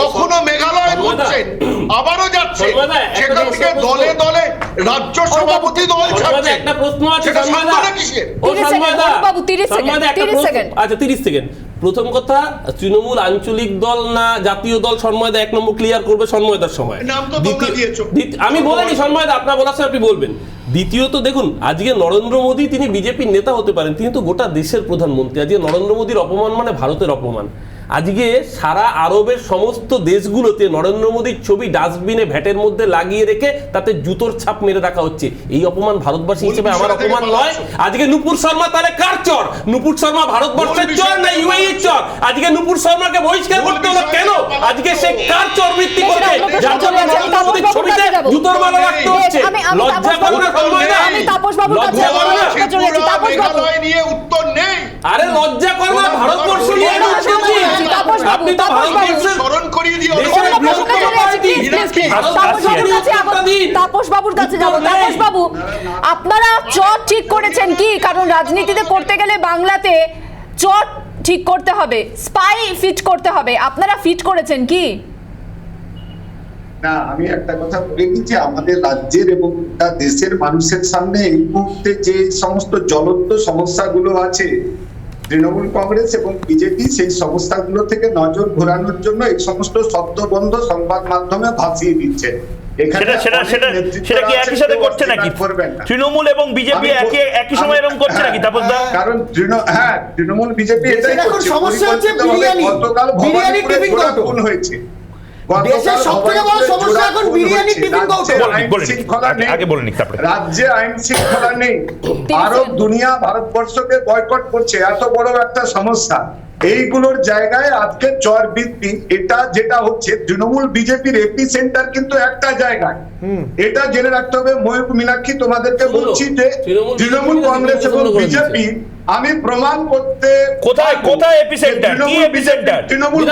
কখনো মেঘালয় ঘুরছেন, আবারও যাচ্ছে, সেখান থেকে দলে দলে রাজ্য সভাপতি দল ছাড়ছে। একটা প্রশ্ন আছে, সেটা সান্ত্বনা কিসের? আচ্ছা 30 সেকেন্ড। প্রথম কথা, তৃণমূল আঞ্চলিক দল না জাতীয় দল? সন্ময়দা 1 নম্বর ক্লিয়ার করবে সন্ময়দার সময়। আমি বলিনি সন্ময়দা, আপনার বলার সময় আপনি বলবেন। দ্বিতীয়ত দেখুন, আজকে নরেন্দ্র মোদী তিনি বিজেপির নেতা হতে পারেন, তিনি তো গোটা দেশের প্রধানমন্ত্রী। আজকে নরেন্দ্র মোদীর অপমান মানে ভারতের অপমান। আজকে সারা আরবের সমস্ত দেশগুলোতে নরেন্দ্র মোদীর ছবি ডাস্টবিনে ভ্যাটের মধ্যে লাগিয়ে রেখে তাতে জুতোর ছাপ মেরে রাখা হচ্ছে। এই অপমান ভারতবাসী হিসেবে আমার অপমান নয়। আজকে নুপুর শর্মা তাহলে কার চর? নুপুর শর্মা ভারতবর্ষের চর না ইউএইর চর? আজকে নুপুর শর্মাকে বহিষ্কার করতে হলো কেন? আজকে সে কার চর বৃত্তি করছে যার জন্য নরেন্দ্র মোদীর ছবিতে জুতোর মালা রাখতে হচ্ছে? লজ্জা করে না সন্ময়দা? লজ্জা করে না? নিয়ে উত্তর নেই। আরে লজ্জা করে না? ভারতবর্ষ নিয়ে আপনি তো ভারতবর্ষের স্মরণ করিয়ে দিও। তাপস বাবুর কাছে যাবো। তাপস বাবু, আপনারা চট ঠিক করেছেন কি? কারণ রাজনীতিতে করতে গেলে বাংলাতে চট ঠিক করতে হবে, স্পাই ফিট করতে হবে। আপনারা ফিট করেছেন কি? না, আমি একটা কথা বলে দিচ্ছি, আমাদের রাজ্যের এবং গোটা দেশের মানুষের সামনে এই মুহূর্তে যে সমস্ত জ্বলন্ত সমস্যাগুলো আছে, তৃণমূল কংগ্রেস এবং বিজেপি সেই সমস্যাগুলো থেকে নজর ঘোরানোর জন্য এই সমস্ত শব্দবন্ধ সংবাদ মাধ্যমে ভাসিয়ে দিচ্ছে। সেটা কি একই সাথে করছে নাকি তৃণমূল এবং বিজেপি একই সময় এরকম করছে নাকি তাপসদা? কারণ তৃণমূল বিজেপি এটাই করছে। সমস্যা হচ্ছে বিরিয়ানি, বিরিয়ানি টিফিন কৌটো হয়েছে। দেশের সবথেকে বড় সমস্যা এখন বিরিয়ানি টিফিন কৌটো। রাজ্যে আইন শৃঙ্খলা নেই, আরব দুনিয়া ভারতবর্ষকে বয়কট করছে, এত বড় একটা সমস্যা। এইগুলোর জায়গায় আজকে চর বৃদ্ধি, এটা যেটা হচ্ছে তৃণমূল বিজেপির এপি সেন্টার কিন্তু একটা জায়গায়, এটা জেনে রাখতে হবে। ময়ূক মীনাক্ষী, তোমাদেরকে বলছি যে তৃণমূল কংগ্রেস এবং বিজেপি, আমি প্রমাণ করতে কোথায় এপিসেন্টার, কি এপিসেন্টার? তৃণমূল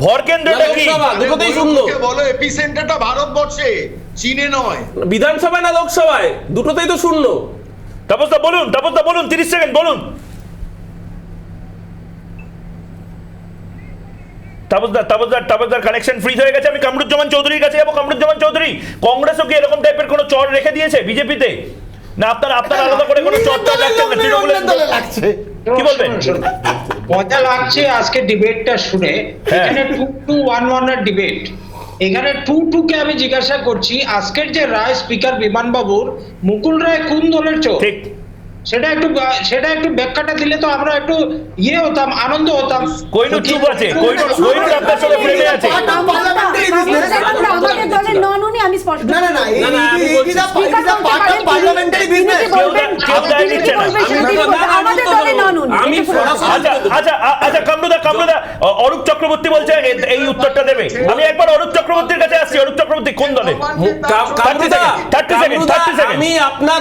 ভরকেন্দ্রটা কি? দুটোতেই শূন্য। বলো এপিসেন্টারটা ভারতবর্ষে, চীনে নয়। বিধানসভায় না লোকসভায়, দুটোতেই তো শূন্য। তাপসদা বলুন 30 সেকেন্ড বলুন। তাপসদার কানেকশন ফ্রিজ হয়ে গেছে। আমি কামরুজ্জামান চৌধুরীর কাছে যাবো। কামরুজ্জামান চৌধুরী, কংগ্রেসও কি এরকম টাইপের কোনো চর রেখে দিয়েছে বিজেপিতে, না আপনার আলাদা করে কোনো চর্চা লাগছে না তৃণমূলের দলে লাগছে? কি বলবেন? মজা লাগছে আজকে ডিবেটটা শুনে। এখানে 2-1 এর ডিবেট, এখানে 2 কে আমি জিজ্ঞাসা করছি, আজকের যে রায় স্পিকার বিমান বাবুর, মুকুল রায় কোন দলের চোর? ঠিক, সেটা একটু ব্যাখ্যাটা দিলে তো আমরা একটু হতাম, আনন্দ হতাম। কোহিনূর চুপ আছে, কোহিনূর আপনার সাথে প্রেমে আছে। আমাদের দলের নন উনি, আমি স্পষ্ট না পার্লামেন্টারি বিজনেস। আমাদের দলের নন উনি। আচ্ছা কামরুদা, অরূপ চক্রবর্তী বলছে এই উত্তরটা দেবে। আমি একবার অরূপ চক্রবর্তীর কাছে আসছি। অরূপ চক্রবর্তী কোন দলে? 30 সেকেন্ড। আমি আপনার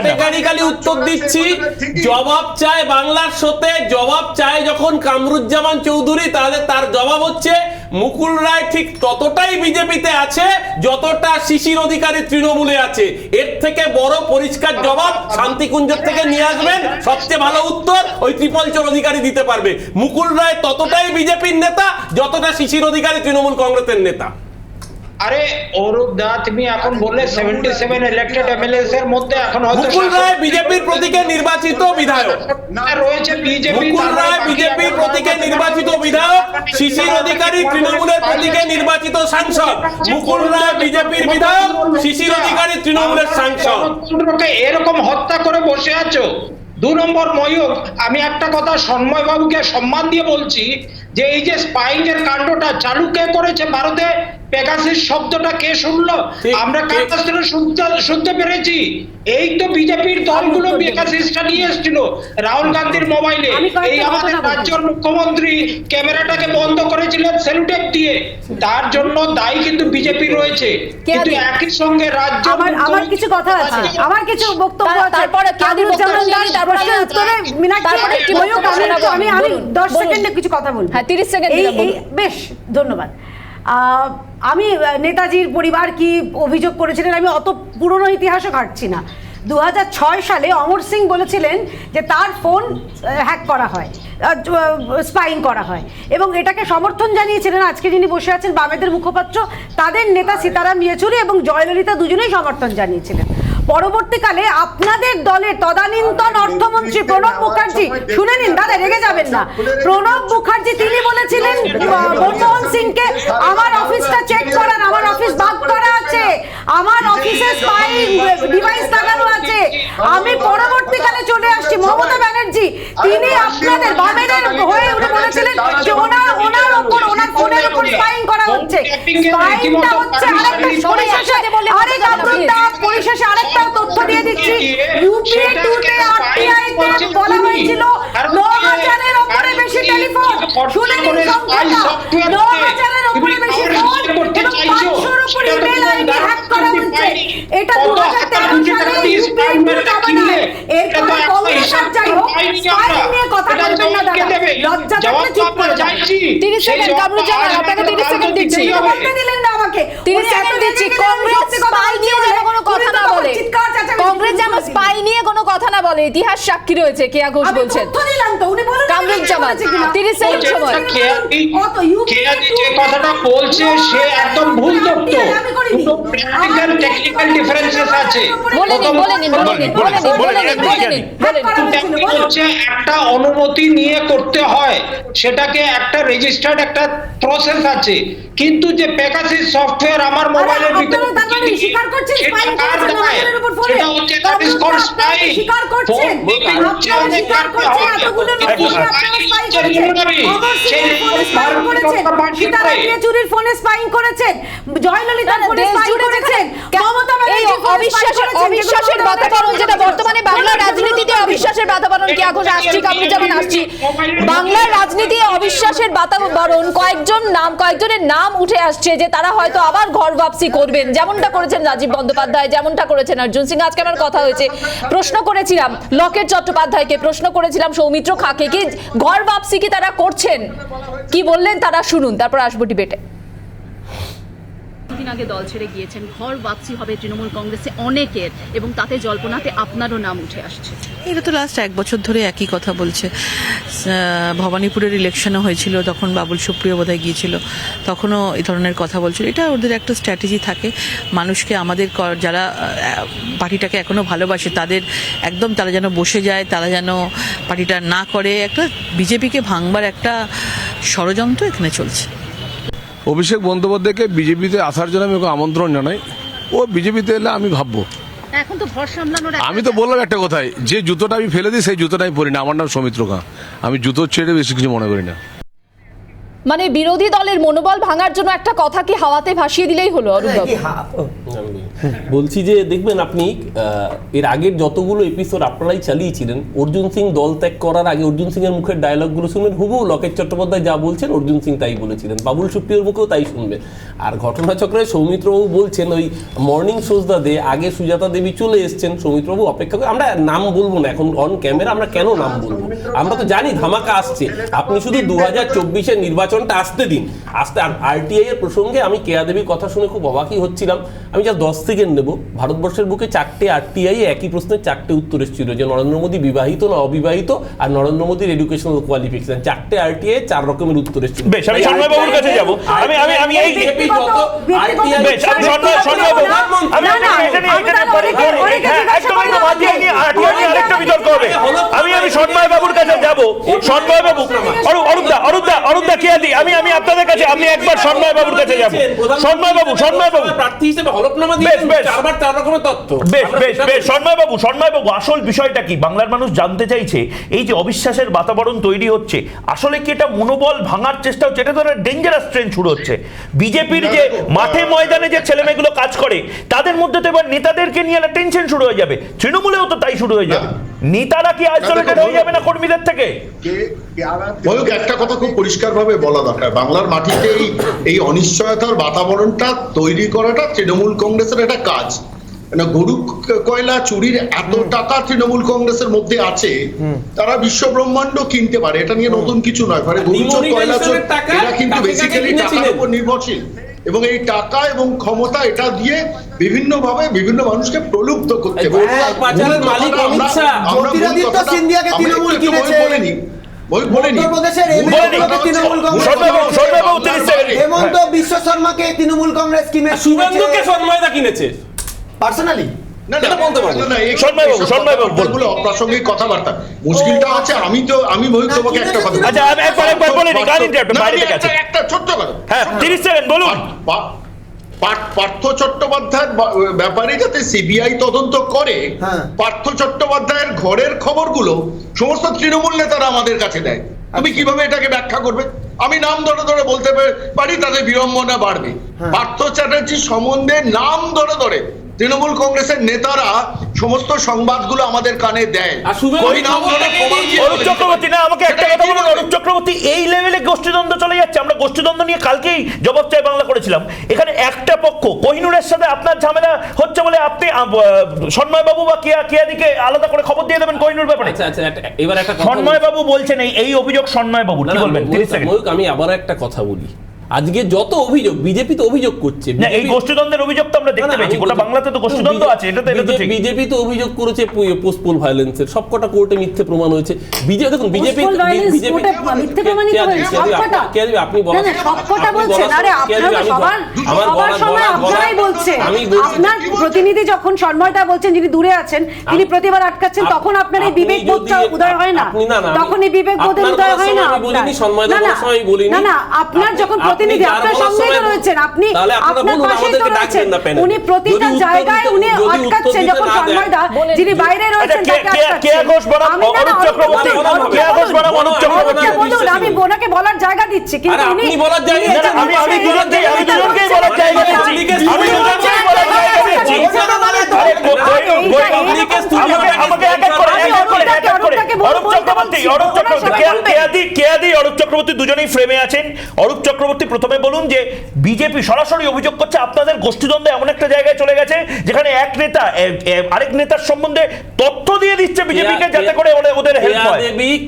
ক্যাটেগরিক্যালি উত্তর দিচ্ছি, জবাব চাই বাংলার শোতে, জবাব চাই যখন কামরুজ্জামান চৌধুরী, তাহলে তার জবাব হচ্ছে মুকুল রায় ঠিক ততটাই বিজেপিতে আছে যতটা শিশির অধিকারী তৃণমূলে আছে। এর থেকে বড় পরিষ্কার জবাব শান্তিকুঞ্জের থেকে নিয়ে আসবেন, সবচেয়ে ভালো উত্তর ওই ত্রিপলচর অধিকারী দিতে পারবে। মুকুল রায় ততটাই বিজেপির নেতা যতটা শিশির অধিকারী তৃণমূল কংগ্রেসের নেতা। আরে অরূপ দা, তুমি এখন বললে 77 ইলেক্টেড এমএলএস এর মধ্যে এখন হয়তো মুকুল রায় বিজেপির প্রতীকে নির্বাচিত বিধায়ক রয়েছে। মুকুল রায় বিজেপির প্রতীকে নির্বাচিত বিধায়ক, শিশির অধিকারী তৃণমূলের প্রতীকে নির্বাচিত সাংসদ। মুকুল রায় বিজেপির বিধায়ক, শিশির অধিকারী তৃণমূলের সাংসদ। এরকম হত্যা করে বসে আছো। 2 নম্বর ময়ূক, আমি একটা কথা সন্ময় বাবুকে সম্মান দিয়ে বলছি যে এই যে স্পাইং এর কাণ্ডটা চালু কে করেছে ভারতে? পেগাসিস শব্দটা কে শুনলো? আমরা কার কাছ থেকে শুনতে পেরেছি? এই তো বিজেপির দলগুলো পেগাসিসটা নিয়ে এসেছিল রাহুল গান্ধীর মোবাইলে। এই আমাদের রাজ্যের মুখ্যমন্ত্রী ক্যামেরাটাকে বন্ধ করেছিলেন সেলুটেপ দিয়ে। তার জন্য দায়ী কিন্তু বিজেপি রয়েছে। কিন্তু একই সঙ্গে রাজ্য আমার কিছু কথা আছে, আমার কিছু বক্তব্য আছে। তারপরে আমি 10 সেকেন্ডে কিছু কথা বলবো। 30 সেকেন্ড। বেশ, ধন্যবাদ। আমি নেতাজির পরিবার কি অভিযোগ করেছিলেন, আমি অত পুরনো ইতিহাসও ঘাটছি না। 2006 সালে অমর সিং বলেছিলেন যে তার ফোন হ্যাক করা হয়, স্পাইং করা হয়, এবং এটাকে সমর্থন জানিয়েছিলেন আজকে যিনি বসে আছেন বামেদের মুখপাত্র, তাদের নেতা সীতারাম ইয়েচুরি এবং জয়ললিতা দুজনেই সমর্থন জানিয়েছিলেন। পরবর্তীকালে আপনাদের দলের তদানীন্তন অর্থমন্ত্রী প্রণব মুখার্জি, শুনে নিন দাদা, রেগে যাবেন না, প্রণব মুখার্জি তিনি বলেছিলেন মনমোহন সিংকে, আমার অফিসটা চেক করান, আমার অফিস বাদ করা আছে, আমার অফিসে স্পাই ডিভাইস লাগানো আছে। আমি পরবর্তীকালে চলে আসছি, মমতা ব্যানার্জি তিনি আপনাদের বামেদের হয়ে উঠে বলেছিলেন যে ওনার ওপর, ওনার ফোনের উপর স্পাইং করা হচ্ছে। স্পাইংটা হচ্ছে আরেকটা পরিশেষে আরেকটা তথ্য দিয়ে দিচ্ছি। ইউপিএ 2 তে আরটিআই তে বলা হয়েছিল 9000 এর উপরে বেশি টেলিফোন, শুনে নিন সংখ্যাটা, 9000 এর উপরে বেশি ফোন এবং 500 এর উপরে ইমেল আইডি হ্যাক করা হচ্ছে। এটা 2013 সালে ইউপিএ 2 জমানা। এরপরে কংগ্রেসের যাই হোক, স্পাইং নিয়ে কথা বলবেন না দাদা, লজ্জা থাকলে চুপ করে যান। 30 সেকেন্ড কামরুজ্জামান, আপনাকে 30 সেকেন্ড দিচ্ছি। বলতে দিলেন না আমাকে, 30 সেকেন্ড দিচ্ছি। কংগ্রেস স্পাই নিয়ে যেন কোনো কথা না বলে, কংগ্রেস যেন স্পাই নিয়ে কোনো কথা না বলে, ইতিহাস সাক্ষী রয়েছে। কেয়া ঘোষ বলছেন। কামরুজ্জামান 30 সেকেন্ড সময়। কথাটা বলছে সে একদম ভুল তথ্য। দুটো প্র্যাকটিক্যাল টেকনিক্যাল ডিফারেন্সেস আছে। হচ্ছে একটা অনুমতি নিয়ে করতে হয়, সেটাকে একটা রেজিস্টার্ড একটা প্রসেস আছে, কিন্তু যে পেগাসিস সফটওয়্যার আমার মোবাইলের ভিতরে স্বীকার করছেন স্পাইং করেছেন আমাদের উপর ফোনে, সেটা হচ্ছে দ্যাট ইজ কল্ড স্পাই। স্বীকার করছেন আপনারা স্বীকার করছেন এতগুলো নোটিশ আপনারা স্পাইং করেছেন, সীতারামকে চুরির ফোনে স্পাইং করেছেন, জয়ললিতার ফোনে স্পাইং করেছেন, মমতা ব্যানার্জির ফোনে স্পাইং করেছেন। অবিশ্বাসের বাতাবরণ যেটা বর্তমানে বাংলার রাজনীতিতে অবিশ্বাসের বাতাবরণ কি এখন আসছি কামরুজ্জামান আসছি, বাংলার রাজনীতি অবিশ্বাসের বাতাবরণ কয়েকজনের নাম উঠে আসছে যে তারা হয়তো আবার ঘর বাপসি করবেন, যেমনটা করেছেন রাজীব বন্দ্যোপাধ্যায়, যেমনটা করেছেন অর্জুন সিং। আজকে আমার কথা হয়েছে, প্রশ্ন করেছিলাম লকেট চট্টোপাধ্যায়কে, প্রশ্ন করেছিলাম সৌমিত্র খাঁকে, কি ঘর বাপসি কি তারা করছেন, কি বললেন তারা শুনুন, তারপর আসবো ডিবেটে। দিন আগে দল ছেড়ে গিয়েছেন, ঘর বাপসি হবে তৃণমূল কংগ্রেসে অনেকের, এবং তাতে জল্পনাতে আপনারও নাম উঠে আসছে। এটা তো লাস্ট 1 বছর ধরে একই কথা বলছে। ভবানীপুরের ইলেকশনও হয়েছিল, তখন বাবুল সুপ্রিয় বোধহয় গিয়েছিল, তখনও এই ধরনের কথা বলছিল। এটা ওদের একটা স্ট্র্যাটেজি থাকে, মানুষকে আমাদের যারা পার্টিটাকে এখনো ভালোবাসে তাদের একদম তারা যেন বসে যায়, তারা যেন পার্টিটা না করে, একটা বিজেপিকে ভাঙবার একটা ষড়যন্ত্র এখানে চলছে। অভিষেক বন্দ্যোপাধ্যায়কে বিজেপিতে আসার জন্য আমি ওকে আমন্ত্রণ জানাই। ও বিজেপিতে এলে আমি ভাববো। এখন তো ভর সামলানোর আমি তো বললাম একটা কথাই, যে জুতোটা আমি ফেলে দিই সেই জুতোটা আমি পরি না। আমার নাম সৌমিত্র খাঁ, আমি জুতোর ছেড়ে বেশি কিছু মনে করি না। মানে বিরোধী দলের মনোবল ভাঙার জন্য একটা কথা কি হাওয়াতে ভাসিয়ে দিলেই হলো? বলছি যে দেখবেন আপনি এর আগের যতগুলো এপিসোড আপনারাই চালিয়েছিলেন, অর্জুন সিং দল ত্যাগ করার আগে অর্জুন সিং এর মুখের ডায়লগগুলো শুনবেন, হুবহু লকেট চট্টোপাধ্যায় যা বলছেন অর্জুন সিং তাই বলেছিলেন, বাবুল সুপ্রিয়র মুখেও তাই শুনবেন। আর ঘটনাচক্রে সৌমিত্রবাবু বলছেন ওই মর্নিং শোজ দা দে আগে সুজাতা দেবী চলে এসছেন, সৌমিত্রবাবু অপেক্ষা করে, আমরা নাম বলবো না এখন অন ক্যামেরা, আমরা কেন নাম বলবো? আমরা তো জানি ধামাকা আসছে, আপনি শুধু 2024-এর নির্বাচনটা আসতে দিন। আসতে আরটিআই এর প্রসঙ্গে আমি কেয়া দেবীর কথা শুনে খুব অবাকই হচ্ছিলাম। আমি যা 10 সেকেন্ড নেব, ভারতবর্ষের বুকে 4টে আরটিআই একই প্রশ্নের 4টে উত্তর এসেছিল, যে নরেন্দ্র মোদী বিবাহিত না অবিবাহিত, আর নরেন্দ্র মোদীর এডুকেশনাল কোয়ালিফিকেশন। 4টে আরটিআই 4 রকমের উত্তর এসেছিল। বেশ, আমি সন্ময় বাবুর কাছে যাব। আমি এই বিজেপি যত আরটিআই, বেশ আমি সন্ময় বাবু, আমি এটা নিয়ে একদম মাঝে নিয়ে আরটিআই নিয়ে আরেকটা বিতর্ক হবে। আমি সন্ময় বাবুর কাছে যাব। সন্ময় বাবু, অরূপদা কেয়াদি, আমি আপনাদের কাছে, আমি একবার সন্ময় বাবুর কাছে যাব। সন্ময় বাবু প্রার্থী হিসেবে হলফনামা দিয়েছেন 4 রকমের তথ্য। বেশ সন্ময় বাবু, আসল বিষয়টা কি বাংলার মানুষ জানতে চাইছে। এই যে অবিশ্বাসের বাতাবরণ তৈরি হচ্ছে, আসলে কি এটা মনোবল ভাঙার চেষ্টা হচ্ছে? এটা তো একটা ডেঞ্জারাস ট্রেন্ড শুরু হচ্ছে। বিজেপির যে মাঠে ময়দানে যে ছেলেমেয়েগুলো কাজ করে, তাদের মধ্যে তো এবার নেতাদেরকে নিয়ে একটা টেনশন শুরু হয়ে যাবে। তৃণমূলেও তো তাই শুরু হয়ে যাবে। নেতারা কি আইসোলেটেড হয়ে যাবে না কর্মীদের থেকে? একটা কথা খুব পরিষ্কার ভাবে বলা দরকার, বাংলার মাটিতে এই অনিশ্চয়তার বাতাবরণটা তৈরি করাটা তৃণমূল কংগ্রেসের একটা কাজ। গরু কয়লা চুরির এত টাকা তৃণমূল কংগ্রেসের মধ্যে আছে, তারা বিশ্ব ব্রহ্মাণ্ড কিনতে পারে, এটা নিয়ে নতুন কিছু নয়। মানে গরু চোর কয়লা চোর এরা কিন্তু বেসিক্যালি টাকার উপর নির্ভরশীল, এবং এই টাকা এবং ক্ষমতা এটা দিয়ে বিভিন্ন ভাবে বিভিন্ন মানুষকে প্রলুব্ধ করতে পারে। হেমন্ত বিশ্ব শর্মাকে তৃণমূল কংগ্রেস কিনেছে পার্সোনালি। অপ্রাসঙ্গিক কথাবার্তা, মুশকিলটা আছে। আমি মহিক তোমাকে একটা কথা, একটা ছোট্ট কথা, হ্যাঁ 30 সেকেন্ড বলুন। পার্থ চট্টোপাধ্যায়ের ব্যাপারে যাতে সিবিআই তদন্ত করে, পার্থ চট্টোপাধ্যায়ের ঘরের খবরগুলো সমস্ত তৃণমূল নেতারা আমাদের কাছে দেয়। তুমি কিভাবে এটাকে ব্যাখ্যা করবে? আমি নাম ধরে ধরে বলতে পারি, তাদের বিড়ম্বনা বাড়বে। পার্থ চ্যাটার্জি সম্বন্ধে নাম ধরে ধরে তৃণমূল কংগ্রেসের নেতারা সমস্ত সংবাদগুলো আমাদের কানে দেয়। অরূপ চক্রবর্তী, না আমাকে একটা কথা বলুন। অরূপ চক্রবর্তী, এই লেভেলে গোষ্ঠীদ্বন্দ্ব চলে যাচ্ছে। আমরা গোষ্ঠীদ্বন্দ্ব নিয়ে কালকেই জবাব চাই বাংলা করেছিলাম। এখানে একটা পক্ষ কোহিনুরের সাথে আপনার ঝামেলা হচ্ছে বলে আপনি সন্ময় বাবু বা কেয়াদিকে আলাদা করে খবর দিয়ে দেবেন কোহিনুর ব্যাপারে। এবার একটা সন্ময় বাবু বলছেন এই অভিযোগ সন্ময় বাবু, কি বলবেন? 30 সেকেন্ড। আমি আবার একটা কথা বলি, আজকে যত অভিযোগ বিজেপি তো অভিযোগ করছে, না এই গোষ্ঠীদ্বন্দ্বের অভিযোগ তো আমরা দেখতে পেয়েছি, গোটা বাংলাতে তো গোষ্ঠীদ্বন্দ্ব আছে, এটা তো ঠিক। বিজেপি তো অভিযোগ করেছে পোস্টপোল ভায়োলেন্সের, সবকটা কোর্টে মিথ্যে প্রমাণ হয়েছে। বিজেপি দেখুন বিজেপি মিথ্যে প্রমাণিত হয়েছে সবকটা। আপনি বলেন না সবকটা বলছেন, আরে আপনারা সবার সময় আপনারাই বলছেন। আপনার প্রতিনিধি যখন সন্ময়দা বলছেন, যিনি দূরে আছেন, তিনি প্রতিবার আটকাচ্ছেন, তখন আপনার এই বিবেক বোধটা উদয় হয় না, তখন এই বিবেক বোধের উদয় হয় না। না না, আপনার যখন প্রতিনিধি আপনার সঙ্গেই তো রয়েছেন, আপনি আপনার পাশেই তো রয়েছেন, উনি প্রতিটা জায়গায় উনি আটকাচ্ছেন, যখন সন্ময়দা যিনি বাইরে রয়েছেন তাকে আটকাচ্ছেন। আমি ওনাকে বলার জায়গা দিচ্ছি, কিন্তু উনি অরূপ চক্রবর্তী দুজনেই ফ্রেমে আছেন। অরূপ চক্রবর্তী প্রথমে বলুন যে বিজেপি সরাসরি অভিযোগ করছে আপনাদের গোষ্ঠীদ্বন্দ্ব এমন একটা জায়গায় চলে গেছে যেখানে এক নেতা আরেক নেতার সম্বন্ধে তথ্য দিয়ে দিচ্ছে বিজেপিকে, যাতে করে ওদের হেল্প হয়।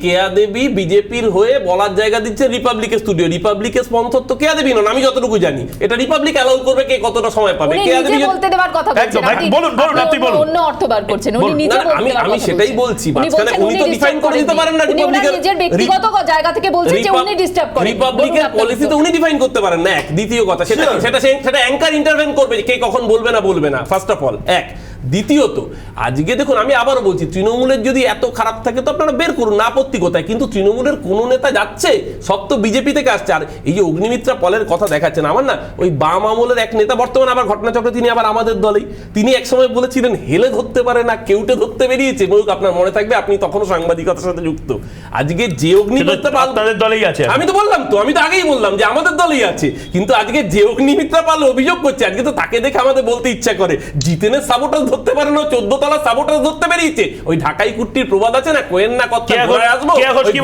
কেয়া দেবী বিজেপির হয়ে বলার জায়গা দিচ্ছে রিপাবলিকের স্টুডিও। রিপাবলিকের স্পন্সর তো কেয়া দেবী নন, আমি যতটুকু জানি। এটা রিপাবলিক অ্যালাউ করবে কে কতটা সময় পাবে। কেয়া দেবী বলতে দেওয়ার কথা বলছেন, বলুন আপনি বলুন। অন্য অর্থ বার করছেন, উনি নিজে বলতে দেওয়ার কথা। আমি সেটাই বলছি, মাঝখানে উনি তো ডিফাইন করে দিতে পারেন না। রিপাবলিকের নিজের ব্যক্তিগত জায়গা থেকে বলছেন যে উনি ডিস্টার্ব করেন, রিপাবলিকের পলিসি তো উনি ডিফাইন করতে পারেন না। এক দ্বিতীয় কথা, সেটা অ্যাঙ্কার ইন্টারভেন করবে কে কখন বলবে না ফার্স্ট অফ অল এক। দ্বিতীয়ত আজকে দেখুন, আমি আবারও বলছি, তৃণমূলের যদি এত খারাপ থাকে তো আপনারা বের করুন, না আপত্তি কোথায়, কিন্তু তৃণমূলের কোনো নেতা যাচ্ছে, সব তো বিজেপি থেকে আসছে। আর এই যে অগ্নিমিত্রা পলের কথা দেখাচ্ছেন, আমার না ওই বাম আমলের এক নেতা বর্তমানে আবার ঘটনাচক্রে, তিনি আবার আমাদের দলেই, তিনি একসময় বলেছিলেন হেলে ধরতে পারে না, কেউটে ধরতে বেরিয়েছে। ময়ূক আপনার মনে থাকবে, আপনি তখনও সাংবাদিকতার সাথে যুক্ত। আজকে যে অগ্নিমিত্রা পাল আপনাদের দলেই আছে, আমি তো বললাম তো, আমি তো আগেই বললাম যে আমাদের দলেই আছে, কিন্তু আজকে যে অগ্নিমিত্রা পাল অভিযোগ করছে, আজকে তো তাকে দেখে আমাদের বলতে ইচ্ছা করে জিতেনের সাবোটাজ ধরতে পারে না, 14 তলা সাবোটাজ ধরতে বেরিয়েছে। ওই ঢাকাই কুট্টির প্রবাদ আছে না, কোয়েন না কত ঘোড়ায় আসবো,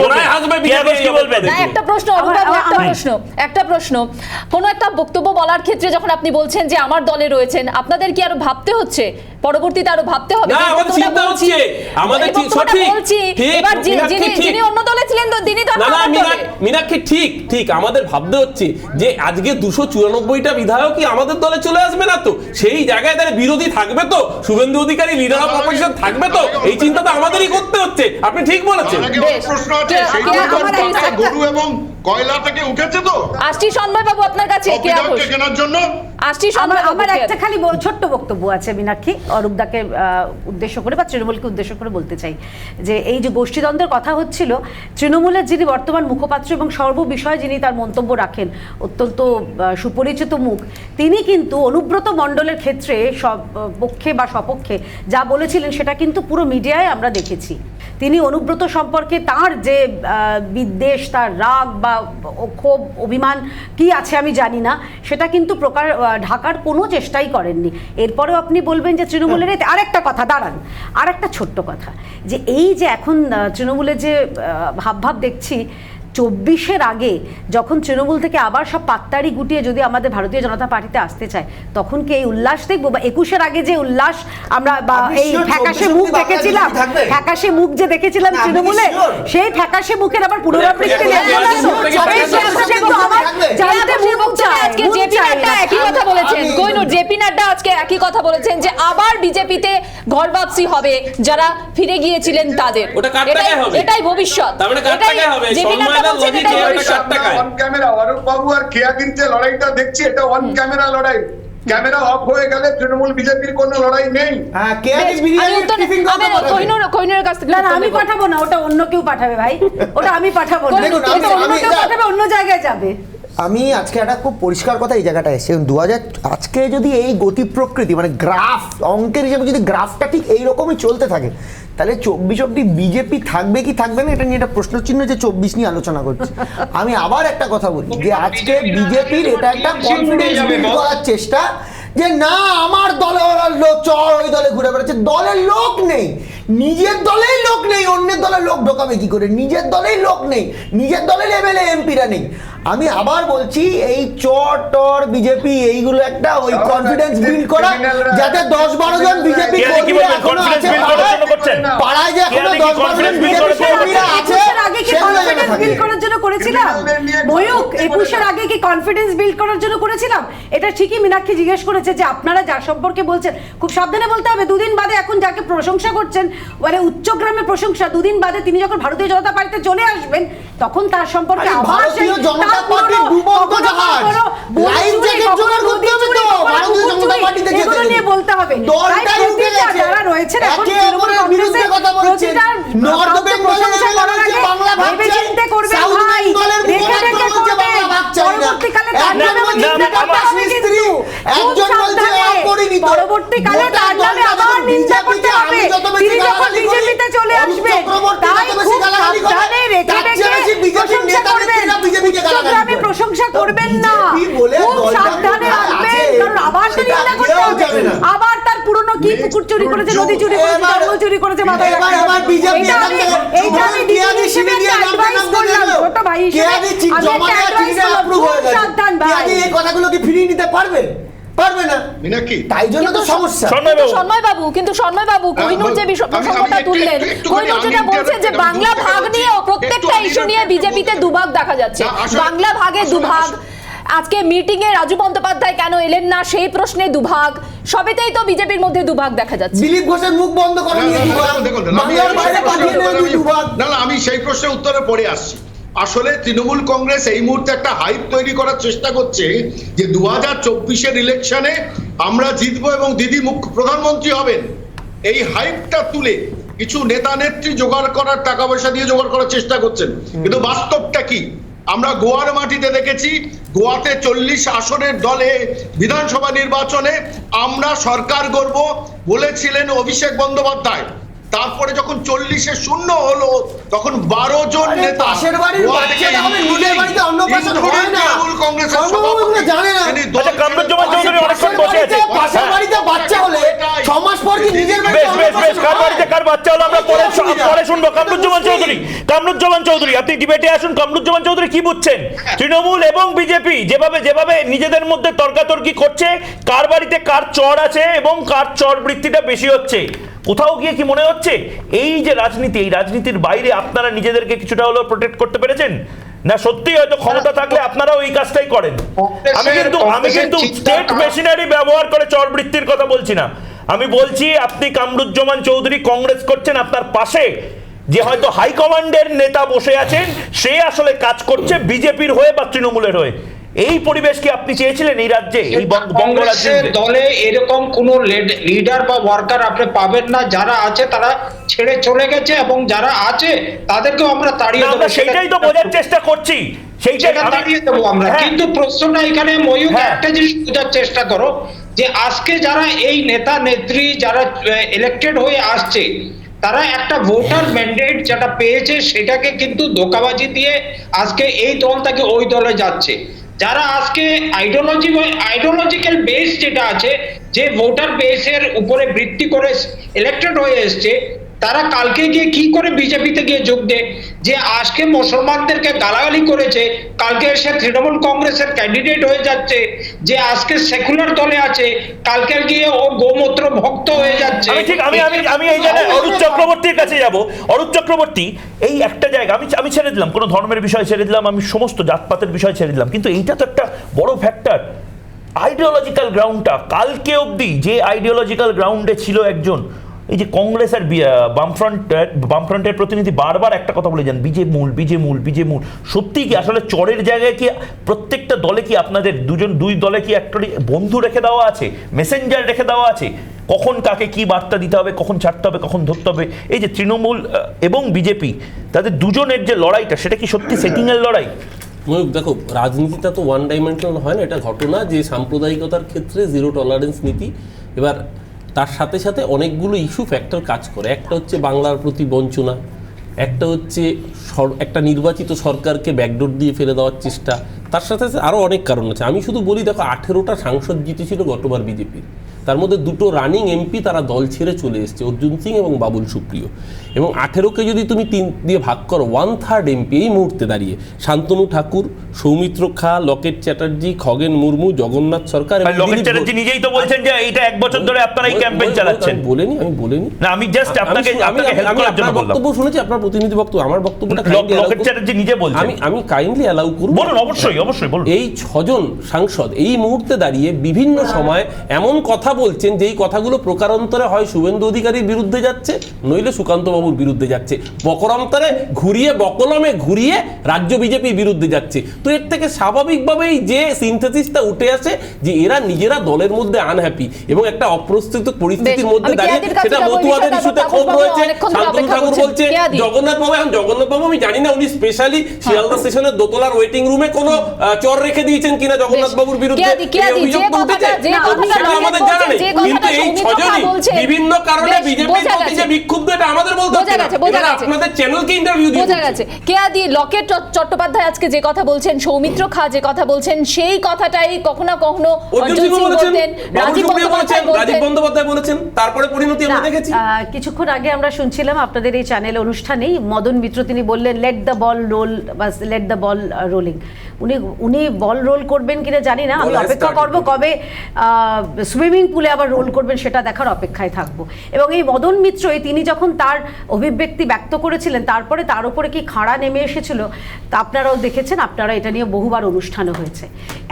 ঘোড়ায় আসবে বিজেপি বলবে। একটা প্রশ্ন অনুবাদ, একটা প্রশ্ন, কোন একটা বক্তব্য বলার ক্ষেত্রে যখন আপনি বলছেন যে আমার দলে রয়েছেন, আপনাদের কি আরো ভাবতে হচ্ছে, পরবর্তীতে আরো ভাবতে হবে? না, আমাদের চিন্তা হচ্ছে, আমাদের সঠিক এবার যিনি অন্য দলে ছিলেন তো তিনি তো না মীনাক্ষী ঠিক আমাদের ভাবতে হচ্ছে যে আজকে 294টা বিধায়কই আমাদের দলে চলে আসবে না তো, সেই জায়গায় তাহলে বিরোধী থাকবে তো, Suvendu Adhikari leader of opposition থাকবে তো, এই চিন্তা তো আমাদেরই করতে হচ্ছে। আপনি ঠিক বলেছেন। প্রশ্ন আছে, সেই গরু এবং কয়লা থেকে উঠেছে তো। আসছি সন্ময় বাবু আপনার কাছে কেনার জন্য আসছি। আমার একটা খালি ছোট্ট বক্তব্য আছে মীনাক্ষী, অরূপদাকে উদ্দেশ্য করে বা তৃণমূলকে উদ্দেশ্য করে বলতে চাই যে এই যে গোষ্ঠীদ্বন্দ্বের কথা হচ্ছিল, তৃণমূলের যিনি বর্তমান মুখপাত্র এবং সর্ববিষয়ে যিনি তার মন্তব্য রাখেন, অত্যন্ত সুপরিচিত মুখ, তিনি কিন্তু অনুব্রত মণ্ডলের ক্ষেত্রে সব পক্ষে বা সপক্ষে যা বলেছিলেন সেটা কিন্তু পুরো মিডিয়ায় আমরা দেখেছি। তিনি অনুব্রত সম্পর্কে তার যে বিদ্বেষ, তার রাগ বা ক্ষোভ, অভিমান কি আছে আমি জানি না, সেটা কিন্তু ঢাকার কোনো চেষ্টাই করেননি। এরপরেও আপনি বলবেন যে তৃণমূলের আরেকটা কথা, দাঁড়ান, আরেকটা ছোট্ট কথা, যে এই যে এখন তৃণমূলের যে ভাব দেখছি, 24-এর আগে যখন তৃণমূল থেকে আবার সব পাত্তারি গুটিয়ে যদি আমাদের ভারতীয় জনতা পার্টিতে আসতে চায়, তখন কি এই উল্লাস দেখবো? বা 21-এর আগে যে উল্লাস আমরা বা এই ফ্যাকাশে মুখ দেখেছিলাম, ফ্যাকাশে মুখ যে দেখেছিলাম তৃণমূলে, সেই ফ্যাকাশে মুখের আবার পুনরাবৃত্তি জেপি নাড্ডা আজকে একই কথা বলেছেন যে আবার বিজেপিতে ঘর বাপসি হবে যারা ফিরে গিয়েছিলেন তাদের, এটাই ভবিষ্যৎ। অন ক্যামেরা অরূপ বাবু আর কেয়া কিন্তু লড়াইটা দেখছি, এটা অন ক্যামেরা লড়াই। ক্যামেরা অফ হয়ে গেলে তৃণমূল বিজেপির কোনো লড়াই নেই। আমি পাঠাবো না, ওটা অন্য কেউ পাঠাবে ভাই, ওটা আমি পাঠাবো না, অন্য কেউ পাঠাবে, অন্য জায়গায় যাবে। আমি আজকে একটা খুব পরিষ্কার কথা এই জায়গাটায় এসে, 2000 আজকে যদি এই গতি প্রকৃতি মানে গ্রাফ অঙ্কের হিসেবে যদি গ্রাফটা ঠিক এইরকমই চলতে থাকে, তাহলে 24 অব্দি বিজেপি থাকবে কি থাকবে না, এটা নিয়ে একটা প্রশ্নচিহ্ন যে 24 নিয়ে আলোচনা করছি। আমি আবার একটা কথা বলি যে আজকে বিজেপির এটা একটা কনফিডেন্স বিল্ড করার চেষ্টা যে না আমার দলে লোক চর ওই দলে ঘুরে বেড়াচ্ছে, দলের লোক নেই, নিজের দলেই লোক নেই, অন্যের দলের লোক ঢোকাবে কি করে? নিজের দলেই লোক নেই, নিজের দলের এমএলএ এমপিরা নেই। আমি আবার বলছি, এই চর টর বিজেপি এইগুলো একটা ওই কনফিডেন্স বিল্ড করা, যাতে 10-12 জন বিজেপি কর্মী এখনো আছে পাড়ায়, যে এখনো 10-12 জন বিজেপি কর্মীরা আছে, আগে কি কনফিডেন্স বিল্ড করার জন্য করেছিলাম ময়ূক? 21-এর আগে কি কনফিডেন্স বিল্ড করার জন্য করেছিলাম? এটা ঠিকই মীনাক্ষী জিজ্ঞেস করেছে যে আপনারা যার সম্পর্কে বলছেন, খুব সাবধানে বলতে হবে। দুদিন বাদে এখন যাকে প্রশংসা করছেন, মানে উচ্চগ্রামের প্রশংসা, দুদিন বাদে তিনি যখন ভারতীয় জনতা পার্টিতে চলে আসবেন তখন তার সম্পর্কে আবার সেই জনতা পার্টির ডুবন্ত জাহাজ লাইভ জ্যাকেট জোগাড় করতে হবে তো ভারতীয় জনতা পার্টিতে যেতে এগুলো নিয়ে বলতে হবে। দলটাই উঠে গেছে, যারা রয়েছেন এখন একে অপরের বিরুদ্ধে কথা বলছেন। নর্থ বেঙ্গলের এমএলএ বলছে বাংলা ভাগ চাই, সাউথ বেঙ্গলের মুখপাত্র বলছে বাংলা ভাগ চাই না। একজন বলছে অপরিণীত, পরবর্তীকালে তার নামে আবার নিন্দা করতে হবে। তিনি যখন বিজেপিতে চলে আসবেন, তাই খুব সাবধানে রেখে প্রশংসা করবেন, উচ্চগ্রামে প্রশংসা করবেন না, খুব সাবধানে রাখবেন, কারণ আবার তো নিন্দা করতে হবে। আবার তার পুরনো কি পুকুর চুরি করেছে, নদী চুরি করেছে, জন্ম চুরি করেছে, মাথায় রাখতে হবে। এইটা আমি দিদি হিসেবে অ্যাডভাইস করলাম, ছোট ভাই হিসেবে আমি একটা অ্যাডভাইস করলাম, খুব সাবধান ভাই। এই কথাগুলো কি ফিরিয়ে নিতে পারবে? পারবে না, তাই জন্য তো সমস্যা। কিন্তু সন্ময় বাবু কোহিনূর যে প্রসঙ্গটা তুললেন, কোহিনূর যেটা বলছেন যে বাংলা ভাগ নিয়েও প্রত্যেকটা ইস্যু নিয়ে বিজেপিতে দুভাগ দেখা যাচ্ছে। বাংলা ভাগে দুভাগ, আজকে মিটিং এ রাজু বন্দ্যোপাধ্যায় কেন এলেন না সেই প্রশ্নে দুভাগ, সবেতেই তো বিজেপির মধ্যে দুভাগ দেখা যাচ্ছে। দিলীপ ঘোষের মুখ বন্ধ করে নিয়ে দুভাগ। না, আমি সেই প্রশ্নের উত্তরে পড়ে আসছি। আসলে তৃণমূল কংগ্রেস এই মুহূর্তে একটা হাইপ তৈরি করার চেষ্টা করছে যে 2024-এর ইলেকশনে আমরা জিতবো এবং দিদি প্রধানমন্ত্রী হবেন। এই হাইপটা তুলে কিছু নেতা নেত্রী জোগাড় করার, টাকা পয়সা দিয়ে জোগাড় করার চেষ্টা করছেন, কিন্তু বাস্তবটা কি? আমরা গোয়ার মাটিতে দেখেছি, গোয়াতে 40 আসনের দলে বিধানসভা নির্বাচনে আমরা সরকার গড়ব বলেছিলেন অভিষেক বন্দ্যোপাধ্যায়। তারপরে যখন 40-এ শূন্য হলো তখন 12 জন নেতা কামরুজ্জামান চৌধুরী, আপনি ডিবেটে আসুন। কামরুজ্জামান চৌধুরী কি বুঝছেন তৃণমূল এবং বিজেপি যেভাবে নিজেদের মধ্যে তর্কাতর্কি করছে, কার বাড়িতে কার চর আছে এবং কার চর বৃত্তিটা বেশি হচ্ছে, কোথাও গিয়ে কি মনে হচ্ছে এই যে রাজনীতি, এই রাজনীতির বাইরে আপনারা নিজেদেরকে কিছুটা হলেও প্রোটেক্ট করতে পেরেছেন? না সত্যি হয়তো ক্ষমতা থাকলে আপনারাও এই কাজটাই করেন? আমি কিন্তু স্টেট মেশিনারি ব্যবহার করে চরবৃত্তির কথা বলছি না, আমি বলছি আপনি কামরুজ্জামান চৌধুরী কংগ্রেস করছেন, আপনার পাশে যে হয়তো হাইকমান্ডের নেতা বসে আছেন সে আসলে কাজ করছে বিজেপির হয়ে বা তৃণমূলের হয়ে। এই পরিবেশ কি আপনি চেয়েছিলেন এই রাজ্যে, এই কংগ্রেসের দলে? এরকম কোন লিডার বা ওয়ার্কার আপনি পাবেন না। যারা আছে তারা ছেড়ে চলে গেছে এবং যারা আছে তাদেরকেও আমরা তাড়িয়ে দেবো, সেটাই তো বোঝার চেষ্টা করছি, সেইটা তাড়িয়ে দেবো আমরা। কিন্তু প্রশ্নটা এখানে ময়ূক একটা জিনিস বোঝার চেষ্টা করো যে আজকে যারা এই নেতা নেত্রী যারা ইলেক্টেড হয়ে আসছে, তারা একটা ভোটার ম্যান্ডেট যেটা পেয়েছে সেটাকে কিন্তু ধোঁকাবাজি দিয়ে আজকে এই দল থেকে ওই দলে যাচ্ছে। যারা আজকে আইডিওলজিক্যাল বেস যেটা আছে, যে ভোটার বেসের উপরে ভিত্তি করে ইলেক্টেড হয়ে এসছে, তারা কালকে গিয়ে কি করে বিজেপিতে গিয়ে যোগ দেয়? যে আজকে মুসলমানদেরকে গালাগালি করেছে, কালকে এসে তৃণমূল কংগ্রেসের ক্যান্ডিডেট হয়ে যাচ্ছে। যে আজকে সেকুলার দলে আছে, কালকে গিয়ে ও গোমূত্র ভক্ত হয়ে যাচ্ছে। আমি এই জায়গায় অরূপ চক্রবর্তীর কাছে যাব। অরূপ চক্রবর্তী, এই একটা জায়গা আমি ছেড়ে দিলাম, কোনো ধর্মের বিষয় ছেড়ে দিলাম, আমি সমস্ত জাতপাতের বিষয় ছেড়ে দিলাম, কিন্তু এইটা তো একটা বড় ফ্যাক্টর। আইডিওলজিক্যাল গ্রাউন্ডটা কালকে অবধি যে আইডিওলজিক্যাল গ্রাউন্ডে ছিল একজন, এই যে কংগ্রেস আর বামফ্রন্টের প্রতিনিধি বারবার একটা কথা বলে যান, বিজেমূল। সত্যি কি আসলে চরের জায়গায় কি প্রত্যেকটা দলে কি আপনাদের দুই দলে কি একটা বন্ধু রেখে দেওয়া আছে, মেসেঞ্জার রেখে দেওয়া আছে, কখন কাকে কি বার্তা দিতে হবে, কখন ছাড়তে হবে, কখন ধরতে হবে? এই যে তৃণমূল এবং বিজেপি তাদের দুজনের যে লড়াইটা, সেটা কি সত্যি সেটিংয়ের লড়াই? দেখো, রাজনীতিটা তো ওয়ান ডাইমেনশনাল হয় না। এটা ঘটনা যে সাম্প্রদায়িকতার ক্ষেত্রে জিরো টলারেন্স নীতি, এবার তার সাথে সাথে অনেকগুলো ইস্যু ফ্যাক্টর কাজ করে। একটা হচ্ছে বাংলার প্রতি বঞ্চনা, একটা হচ্ছে একটা নির্বাচিত সরকারকে ব্যাকডোর দিয়ে ফেলে দেওয়ার চেষ্টা, তার সাথে সাথে আরও অনেক কারণ আছে। আমি শুধু বলি, দেখো 18টা সাংসদ জিতেছিল গতবার বিজেপির, তার মধ্যে দুটো রানিং এমপি তারা দল ছেড়ে চলে এসছে, অর্জুন সিং এবং বাবুল সুপ্রিয়। এবং 18কে যদি তুমি 3 দিয়ে ভাগ করো, 1/3 এমপি এই মুহূর্তে দাঁড়িয়ে শান্তনু ঠাকুর, সৌমিত্র খা, লকেট চ্যাটার্জি, খগেন মুর্মু, জগন্নাথ সরকার এবং লকেট চ্যাটার্জি নিজেই তো বলছেন যে এটা 1 বছর ধরে আপনারা এই ক্যাম্পেইন চালাচ্ছেন। আমি বলিনি না, আমি জাস্ট আপনাকে হেল্প করার জন্য বললাম। বক্তব্য শুনেছি, আপনার প্রতিনিধি বক্তব্য, আমার বক্তব্যটা লকেট চ্যাটার্জি নিজে বলছেন। আমি কাইন্ডলি অ্যালাউ করব। বলুন, অবশ্যই বলুন। এই 6 জন সাংসদ এই মুহূর্তে দাঁড়িয়ে বিভিন্ন সময় এমন কথা বলছেন যেই কথাগুলো প্রকারান্তরে হয় শুভেন্দু অধিকারীর বিরুদ্ধে যাচ্ছে, নইলে সুকান্ত বাবুর বিরুদ্ধে যাচ্ছে, বকরান্তরে বকলমে ঘুরিয়ে রাজ্য বিজেপির বিরুদ্ধে যাচ্ছে। তো এর থেকে স্বাভাবিকভাবেই যে সিনথেসিসটা উঠে আসে যে এরা নিজেরা দলের মধ্যে আনহ্যাপি এবং একটা অপ্রস্তুত পরিস্থিতির মধ্যে দাঁড়িয়ে সেটা মতুয়াদের ইস্যুতে ক্ষোভ রয়েছে। শান্তনু ঠাকুর বলছে জগন্নাথ বাবু, এখন জগন্নাথ বাবু আমি জানি না উনি স্পেশালি শিয়ালদা স্টেশনের দোতলার ওয়েটিং রুমে কোনো চর রেখে দিয়েছেন কিনা জগন্নাথ বাবুর বিরুদ্ধে, অভিযোগ উঠেছে সেটা আমাদের জানা নেই। কিন্তু এই 6 জনই বিভিন্ন কারণে বিজেপির প্রতি যে বিক্ষুব্ধ, এটা আমাদের বলতে হচ্ছে না, এটা আপনাদের চ্যানেলকে ইন্টারভিউ দিয়ে বোঝা গেছে। কেয়াদি, লকেট চট্টোপাধ্যায় আজকে যে কথা বলছেন, সৌমিত্র খা যে কথা বলছেন, সেই কথাটাই কখনো কখনো অর্জুন সিং বলতেন, রাজীব বন্দ্যোপাধ্যায় বলেছেন, তারপরে পরিণতি আমরা দেখেছি। কিছুক্ষণ আগে আমরা শুনছিলাম আপনাদের এই চ্যানেল অনুষ্ঠানেই মদন মিত্র, তিনি বললেন লেট দ্য বল রোল বা লেট দ্য বল রোলিং। উনি বল রোল করবেন কিনা জানি না, আমি অপেক্ষা করবো কবে সুইমিং পুলে আবার রোল করবেন সেটা দেখার অপেক্ষায় থাকবো। এবং এই মদন মিত্রই তিনি যখন তার অভিব্যক্তি ব্যক্ত করেছিলেন, তারপরে তার উপরে কি খাড়া নেমে এসেছিল তা আপনারাও দেখেছেন, আপনারা এটা নিয়ে বহুবার অনুষ্ঠানও হয়েছে।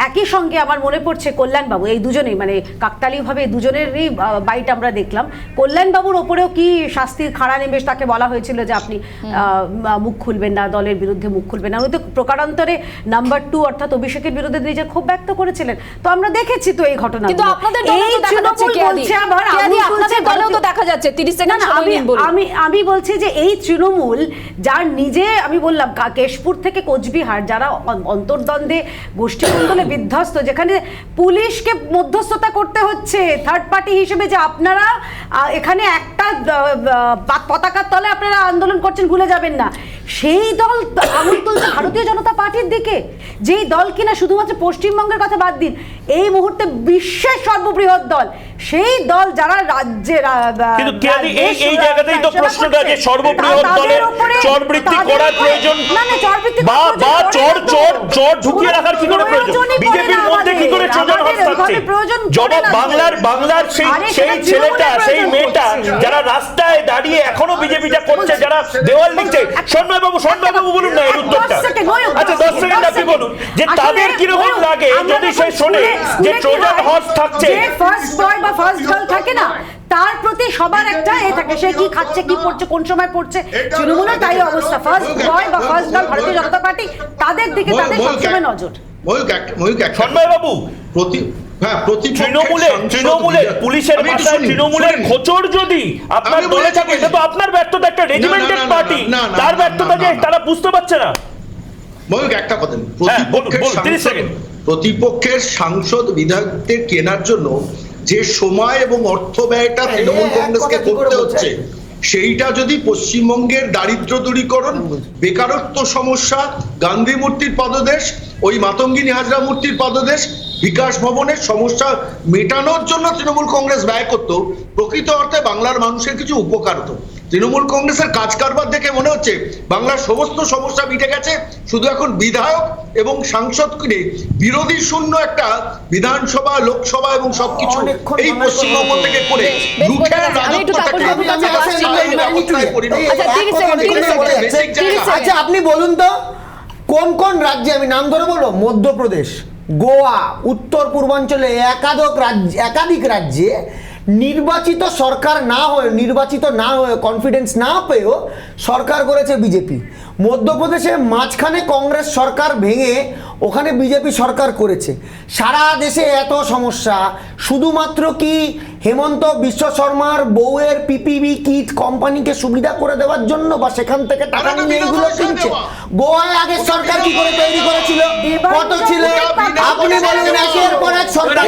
একই সঙ্গে আমার মনে পড়ছে কল্যাণবাবু, এই দুজনেই মানে কাকতালীয়ভাবে এই দুজনেরই বাইট আমরা দেখলাম। কল্যাণবাবুর ওপরেও কি শাস্তির খাড়া নেমে তাকে বলা হয়েছিল যে আপনি মুখ খুলবেন না, দলের বিরুদ্ধে মুখ খুলবেন না। উনি তো প্রকারান্তরে নাম্বার 2 অর্থাৎ অভিষেকের বিরুদ্ধে নিজের ক্ষোভ ব্যক্ত করেছিলেন। তো আমরা দেখেছি তো এই ঘটনা, কিন্তু আপনাদের দলেও তো দেখা যাচ্ছে, আপনাদের দলেও তো দেখা যাচ্ছে 30 সেকেন্ড সময় নিন বলুন। আমি বলছি যে এই তৃণমূল যার নিজে, আমি বললাম কেশপুর থেকে কোচবিহার, যারা অন্তর্দ্বন্দ্বে গোষ্ঠীমণ্ডলে বিধ্বস্ত, যেখানে পুলিশকে মধ্যস্থতা করতে হচ্ছে থার্ড পার্টি হিসেবে, যে আপনারা এখানে একটা পতাকার তলে আপনারা আন্দোলন করছেন, ভুলে যাবেন না। সেই দল আঙুল তুলছে ভারতীয় জনতা পার্টির দিকে, যেই দল কিনা শুধুমাত্র পশ্চিমবঙ্গের কথা বাদ দিন, এই মুহূর্তে বিশ্বের সর্ববৃহৎ দল, সেই দল যারা রাজ্যের এই জায়গাতেই তো প্রশ্নটা যে সর্ববৃহৎ দলের চরবৃত্তি করার প্রয়োজন বা চর ঢুকিয়ে রাখার কি করে প্রয়োজন, বিজেপির মধ্যে কি করে ট্রোজান হর্স থাকছে? জবাব বাংলার সেই ছেলেটা, সেই মেয়েটা যারা রাস্তায় দাঁড়িয়ে এখনো বিজেপিটা করছে, যারা দেওয়াল লিখছে, সন্ময়বাবু বলুন না এর উত্তরটা। আচ্ছা 10 সেকেন্ড আপনি বলুন যে তাদের কিরকম লাগে যদি সে শোনে যে ট্রোজান হর্স থাকছে। ফার্স্ট বয় বা ফার্স্ট গার্ল থাকে না, তার প্রতি সবার একটা থাকে, সে কি খাচ্ছে, কি পড়ছে, কোন সময় পড়ছে। তৃণমূলের তাই অবস্থা, ফার্স্ট বয় বা ফার্স্ট গার্ল ভারতীয় জনতা পার্টি, তাদের দিকে তাদের সবসময় নজর। সন্ময়বাবু, তৃণমূলের পুলিশের ভাষায় তৃণমূলের খোঁচর যদি আপনার দলে থাকে, এটা তো আপনার ব্যর্থতা, একটা রেজিমেন্টেড পার্টি, তার ব্যর্থতা যে তারা বুঝতে পারছে না। ময়ূক, একটা কথা, প্রতিপক্ষের সাংসদ বিধায়কদের কেনার জন্য যে সময় এবং অর্থ ব্যয়টা তৃণমূল কংগ্রেসকে করতে হচ্ছে, সেইটা যদি পশ্চিমবঙ্গের দারিদ্র দূরীকরণ, বেকারত্ব সমস্যা, গান্ধী মূর্তির পদদেশ, ওই মাতঙ্গিনী হাজরা মূর্তির পদদেশ, বিকাশ ভবনের সমস্যা মেটানোর জন্য তৃণমূল কংগ্রেস ব্যয় করত, প্রকৃত অর্থে বাংলার মানুষের কিছু উপকার হতো। তৃণমূল কংগ্রেসের কাজ কারবার দেখে মনে হচ্ছে বাংলার সমস্ত সমস্যা মিটে গেছে, শুধু এখন বিধায়ক এবং সাংসদকে বিরোধী শূন্য একটা বিধানসভা, লোকসভা এবং সবকিছু এই পশ্চিমবঙ্গ থেকে করে লুঠের রাজত্বটাকে। আচ্ছা আপনি বলুন তো কোন কোন রাজ্যে, আমি নাম ধরে বলবো, মধ্যপ্রদেশ, গোয়া, উত্তর পূর্বাঞ্চলে একাধিক রাজ্যে নির্বাচিত সরকার না হয়ে কনফিডেন্স না পেয়েও সরকার করেছে বিজেপি। মধ্যপ্রদেশে মাঝখানে কংগ্রেস সরকার ভেঙে ওখানে বিজেপি সরকার করেছে। সারা দেশে এত সমস্যা, শুধুমাত্র কি হেমন্ত বিশ্ব শর্মার বউয়ের পিপিবি কিট কোম্পানিকে সুবিধা করে দেওয়ার জন্য, বা সেখান থেকে টাকা নিয়ে এইগুলো কিনছে? গোয়ায় আগের সরকার কি করে তৈরি করেছিল, কত ছিল? আপনি বলুন, একের পর এক সরকার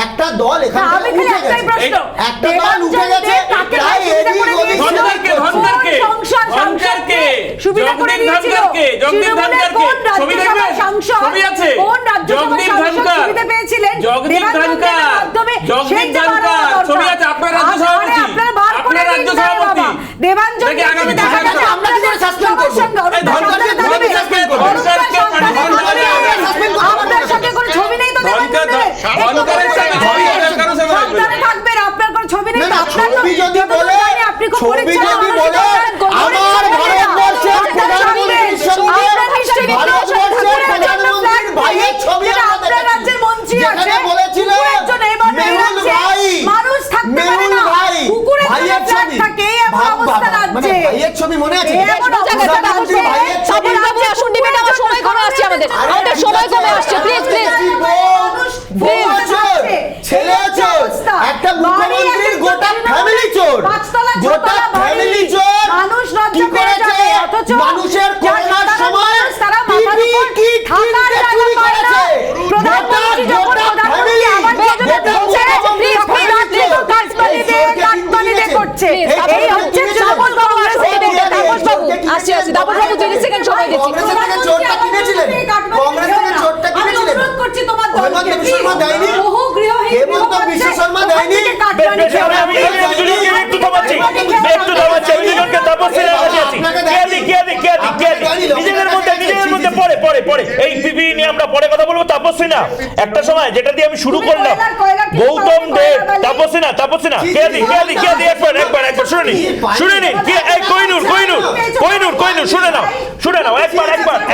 একটা দল এখানে উঠে গেছে। একটাই প্রশ্ন, একটা দল উঠে গেছে, কাকে প্রায় সুবিধা করে এদিক ওদিক দিয়েছিল? ধনকরকে, ধনকরকে, কোন সংসদ ধনকরকে, সুবিধা করে জগদীপ দিয়েছিল? ধনকরকে, জগদীপ তৃণমূলের ধনকরকে, কোন ছবি রাজ্যসভার দেখবেন? সাংসদ, ছবি আছে? কোন রাজ্যসভার জগদীপ সাংসদ ধনকর, সুবিধা পেয়েছিলেন? জগদীপ দেবানন্দের ধনকর, মাধ্যমে জগদীপ সেই যে ধনকর, বাড়ানো দরকার। ছবি আছে, আপনার রাজ্য আরে সভাপতি, আপনারা বার করে আপনার রাজ্য দিন না সভাপতি। বাবা। দেবাঞ্জন দেখি আগামী দেখা দিনে যাচ্ছে আমরা কি করে suspend করবো? ধনকরকে ধনকরকে suspend করবো। আপনার সাথে কোনো ছবি নেই তো দেবাঞ্জনের? ধনকরের সাথে ছবি আছে, কারো সাথে থাকবে না। সাবধানে থাকবেন, আপনার কোনো ছবি নেই না, তো? না, আপনার তো ছবি যদি যতদূর বলে, জানি আপনি খুব ছবি পরিচ্ছন্ন যদি মানুষ, বলে, পরিচ্ছন্ন আমার ভারতবর্ষের প্রধানমন্ত্রীর সঙ্গে আপনার নিশ্চয়ই ভারতবর্ষের প্রধানমন্ত্রীর ভাইয়ের ছবি যেটা আমরা আপনার দেখেছি। রাজ্যের মন্ত্রী আছে, যেখানে বলেছিলেন, কুকুরের জন্য এই মর্মে মেহুল রাজ্যে ভাই, মানুষ থাকতে পারে মেহুল না। ভাই, কুকুরের জন্য ভাইয়ের flat ছবি। থাকে, এই এমন ভাব অবস্থা বাবা, মানে রাজ্যে। ভাইয়ের ছবি মনে আছে? এই এমন অবস্থা প্রধানমন্ত্রীর রাজ্যে। ভাইয়ের ছবি। তারপর রাজ্যে আসুন, ডিবেট আমার সময় কমে আসছে আমাদের। আমাদের সময় কমে আসছে, প্লিজ প্লিজ। বউ চোর, ছেলে চোর, একটা মুখ্যমন্ত্রীর গোটা ফ্যামিলি চোর, গোটা ফ্যামিলি চোর। মানুষ লজ্জা কি পেয়ে করেছে? যাবে, অথচ মানুষের যারা করোনার সাধারণ সময় মানুষ, তারা মাথার PPE উপর কিট থাকার কিনতে জায়গা চুরি পায় না। করেছে। প্রধানমন্ত্রী যখন গোটা প্রধানমন্ত্রী family, আবাস যোজনা গোটা দিচ্ছে, মুখ্যমন্ত্রীর তখন family রাজ্যে চোর। কাটমানি এই দিয়ে, চোরকে কাটমানি দিয়ে কিনেছে। করছে। এই এই চোরকে হচ্ছে কিনেছে। তৃণমূল কংগ্রেস এই থেকে। চোরকে তাপসবাবু কিনেছে। আসছি আসছি, তাপসবাবু 30 সেকেন্ড সময় দিচ্ছি। কংগ্রেস থেকে চোরটা কিনেছিলেন? কংগ্রেস থেকে চোরটা আমি কিনেছিলেন? অনুরোধ করছি তোমার হেমন্ত দলকে, বিশ্ব শর্মা দেয়নি? বহু গৃহহীন হেমন্ত গৃহ বিশ্ব পাচ্ছে, শর্মা ওখান দেয়নি? থেকে কাটমানি বেশ, খেয়ে আমি দুজনকে একটু থামাচ্ছি, একটু থামাচ্ছি, আমি দুজনকে তাপসের কাছে আছি। কে আদি, নিজেদের মধ্যে পরে এই পিপি নিয়ে আমরা পরে কথা বলবো। তাপসী না, একটা সময় যেটা দিয়ে আমি শুরু করলাম, গৌতম দেব, তাপসী না, কে আদি, একবার শুনে নিন, এই কোহিনুর শুনে নাও,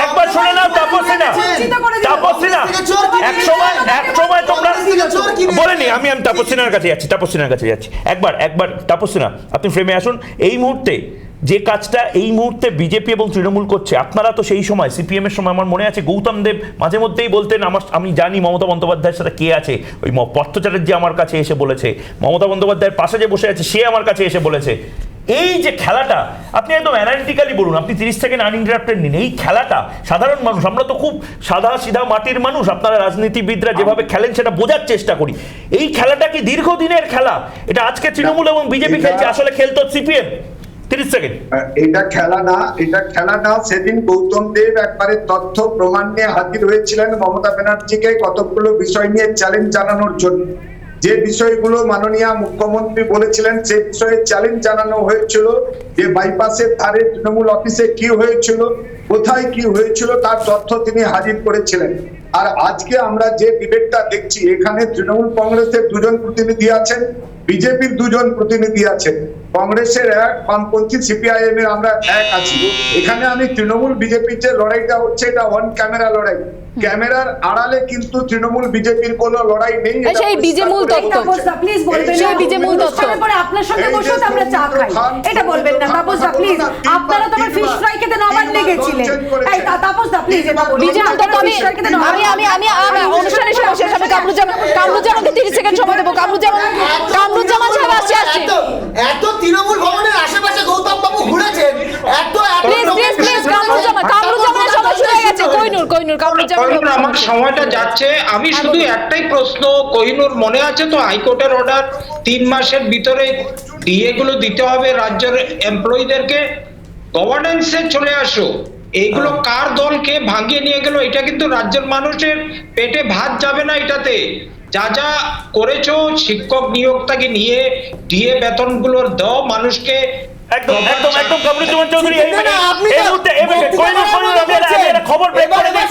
একবার শুনে নাও। তাপসী না, এক সময় তোমরা বলেনি, আমি তাপসীনার কাছে যাচ্ছি, একবার তাপসীনা আপনি ফ্রেমে আসুন। এই মুহূর্তে যে কাজটা এই মুহূর্তে বিজেপি এবং তৃণমূল করছে, আপনারা তো সেই সময় সিপিএম এর সময় আমার মনে আছে গৌতম দেব মাঝে মধ্যেই বলতেন, আমি জানি মমতা বন্দ্যোপাধ্যায়ের সাথে কে আছে, ওই পার্থ চ্যাটার্জি আমার কাছে এসে বলেছে, মমতা বন্দ্যোপাধ্যায়ের পাশে যে বসে আছে সে আমার কাছে এসে বলেছে। এই যে খেলাটা আপনি একদম অ্যানালিটিক্যালি বলুন, আপনি 30 সেকেন্ড আনইন্টারাপ্টেড নিন। এই খেলাটা সাধারণ মানুষ, আমরা তো খুব সাদা সিধা মাটির মানুষ, আপনারা রাজনীতিবিদরা যেভাবে খেলেন সেটা বোঝার চেষ্টা করি। এই খেলাটা কি দীর্ঘদিনের খেলা? এটা আজকে তৃণমূল এবং বিজেপি খেলছে, আসলে খেলতো সিপিএম। 30 সেকেন্ড। এটা খেলা না। সেদিন গৌতম দেব একবারে তথ্য প্রমাণ নিয়ে হাজির হয়েছিলেন মমতা ব্যানার্জিকে কতগুলো বিষয় নিয়ে চ্যালেঞ্জ জানানোর জন্য। যে বিষয়গুলো মাননীয় মুখ্যমন্ত্রী বলেছিলেন সেই বিষয়ে চ্যালেঞ্জ জানানো হয়েছিল, যে বাইপাসের ধারে তৃণমূল অফিসে কি হয়েছিল, কোথায় কি হয়েছিল তার তথ্য তিনি হাজির করেছিলেন। আর আজকে আমরা যে ডিবেটটা দেখছি, এখানে তৃণমূল কংগ্রেসের 2জন প্রতিনিধি আছেন, বিজেপির 2জন প্রতিনিধি আছেন, কংগ্রেসের এক, বামপন্থী সিপিআইএম এর আমরা এক আছি। এখানে আমি তৃণমূল বিজেপির যে লড়াইটা হচ্ছে এটা অন ক্যামেরা লড়াই, ক্যামেরার আড়ালে কিন্তু তৃণমূল বিজেপির কোনো লড়াই নেই। সেই বিজেমূল তত্ত্ব, প্লিজ বলবেন সেই বিজেমূল তত্ত্ব। পরে আপনার সঙ্গে বসে তো আমরা চা খাই, এটা বলবেন না তাপসদা প্লিজ। আপনারা তো আমার ফিশ ফ্রাই খেতে নবান্নে গেছিলেন, এই তাপসদা প্লিজ এটা বলুন। বিজেমূল তত্ত্ব আমি অনুষ্ঠানের সময় শেষ হবে। কামরুজ্জামানকে 30 সেকেন্ড সময় দেবো। কামরুজ্জামান সাহেব আসছে। এত তৃণমূল ভবনের আশেপাশে গৌতম বাবু ঘুরেছেন, এত প্লিজ কামরুজ্জামানের সময় শুরু হয়ে গেছে। কোহিনুর, আমার সময়টা যাচ্ছে। আমি শুধু একটাই প্রশ্ন, কোহিনুর মনে আছে তো হাইকোর্টের অর্ডার 3 মাসের ভিতরে ডিএ গুলো দিতে হবে রাজ্যের এমপ্লয়ীদেরকে? গভর্নেন্সে চলে আসো। এইগুলো কার দলকে ভাঙিয়ে নিয়ে গেল? এটা কিন্তু রাজ্যের মানুষের পেটে ভাত যাবে না এটাতে। যা যা করেছো, শিক্ষক নিয়োগটাকে নিয়ে ডিএ বেতনগুলোর দাও মানুষকে। একদম কামরুজ্জামান চৌধুরী এই মুহূর্তে খবর ব্রেক করে দিই।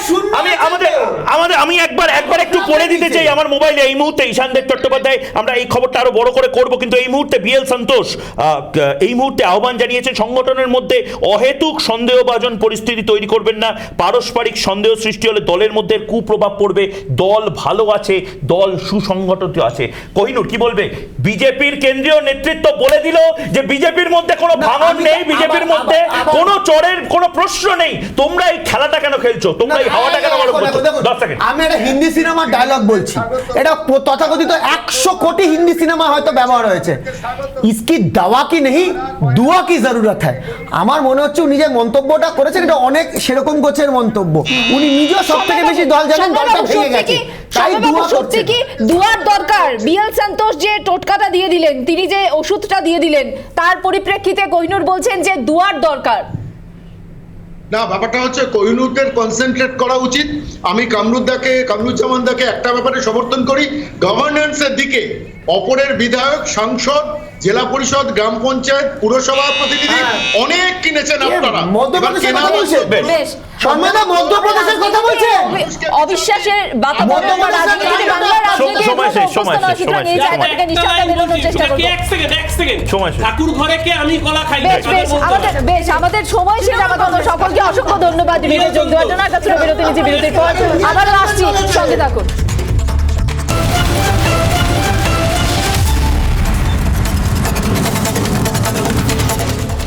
আমি একবার একটু পড়ে দিতে চাই আমার মোবাইলে। এই মুহূর্তে ঈশান দেব চট্টোপাধ্যায়, আমরা এই খবরটা আরো বড় করে করব, কিন্তু এই মুহূর্তে বিএল সন্তোষ এই মুহূর্তে আহ্বান জানিয়েছেন সংগঠনের মধ্যে অহেতুক সন্দেহভাজন পরিস্থিতি তৈরি করবেন না। পারস্পরিক সন্দেহ সৃষ্টি হলে দলের মধ্যে কুপ্রভাব পড়বে। দল ভালো আছে, দল সুসংগঠিত আছে। কোহিনুর কি বলবে? বিজেপির কেন্দ্রীয় নেতৃত্ব বলে দিল যে বিজেপির মধ্যে কোনো ভাঙন আমি- নেই বিজেপির আবার- মধ্যে, আবার- কোনো চোরের কোনো প্রশ্ন নেই। তোমরা এই খেলাটা কেন খেলছো? তোমরা এই হাওয়াটা কেন গরম করছো? 10 সেকেন্ড। আমি একটা হিন্দি সিনেমার ডায়লগ বলছি, এটা তথাকথিত 100 কোটি হিন্দি সিনেমা হয়তো ব্যবহার হয়েছে। ইসকি দাওয়া কি নেই, দুয়া কি জরুরত হ্যায়। আমার মনে হচ্ছে উনি যে মন্তব্যটা করেছেন এটা অনেক সেরকম গোছের মন্তব্য। উনি নিজেও সব থেকে বেশি দল জানেন, দলটা ভেঙে গেছে, তাই দুয়া সত্যি করছেন। কি দুয়ার দরকার? বিএল সন্তোষ যে টোটকাটা দিয়ে দিলেন, তিনি যে ওষুধটা দিয়ে দিলেন, তার পরিপ্রেক্ষিতে কোহিনুর বলছেন যে দুয়ার দরকার। না, ব্যাপারটা হচ্ছে কোহিনুরদের কনসেন্ট্রেট করা উচিত। আমি কামরুজ্জামান দাকে একটা ব্যাপারে সমর্থন করি, গভর্নেন্সের দিকে অপরের বিধায়ক, সাংসদ, জেলা পরিষদ, গ্রাম পঞ্চায়েত, পুরসভা প্রতিনিধি অনেক কিনেছেন আপনারা। মধ্যপ্রদেশের কথা বলছেন? বেশ, সম্মাননা মধ্যপ্রদেশের কথা বলছেন? অবিশ্বাসের বাতাবরণ বা রাজনীতিতে বাংলার রাজনীতির সময় শেষ, সময় শেষ, সুতরাং এই সময় জায়গা থেকে নিষ্ঠাটা বেরোনোর চেষ্টা করবো। সময় শেষ। ঠাকুর ঘরে কে আমি কলা খাই না, বেশ বেশ আমাদের সময় শেষ। আমাদের সকলকে অসংখ্য ধন্যবাদ বিরতিতে যোগ দেওয়ার জন্য। একটা ছোট বিরতি নিচ্ছি, বিরতির পর আবারও আসছি, সঙ্গে থাকুন।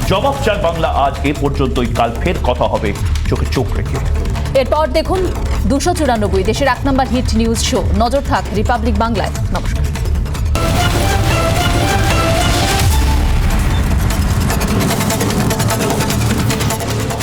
জবাব চার বাংলা আজ এ পর্যন্তই। কাল ফের কথা হবে চোখে চোখ রেখে। এরপর দেখুন 294 দেশের 1 নম্বর হিট নিউজ শো। নজর থাক রিপাবলিক বাংলায়। নমস্কার।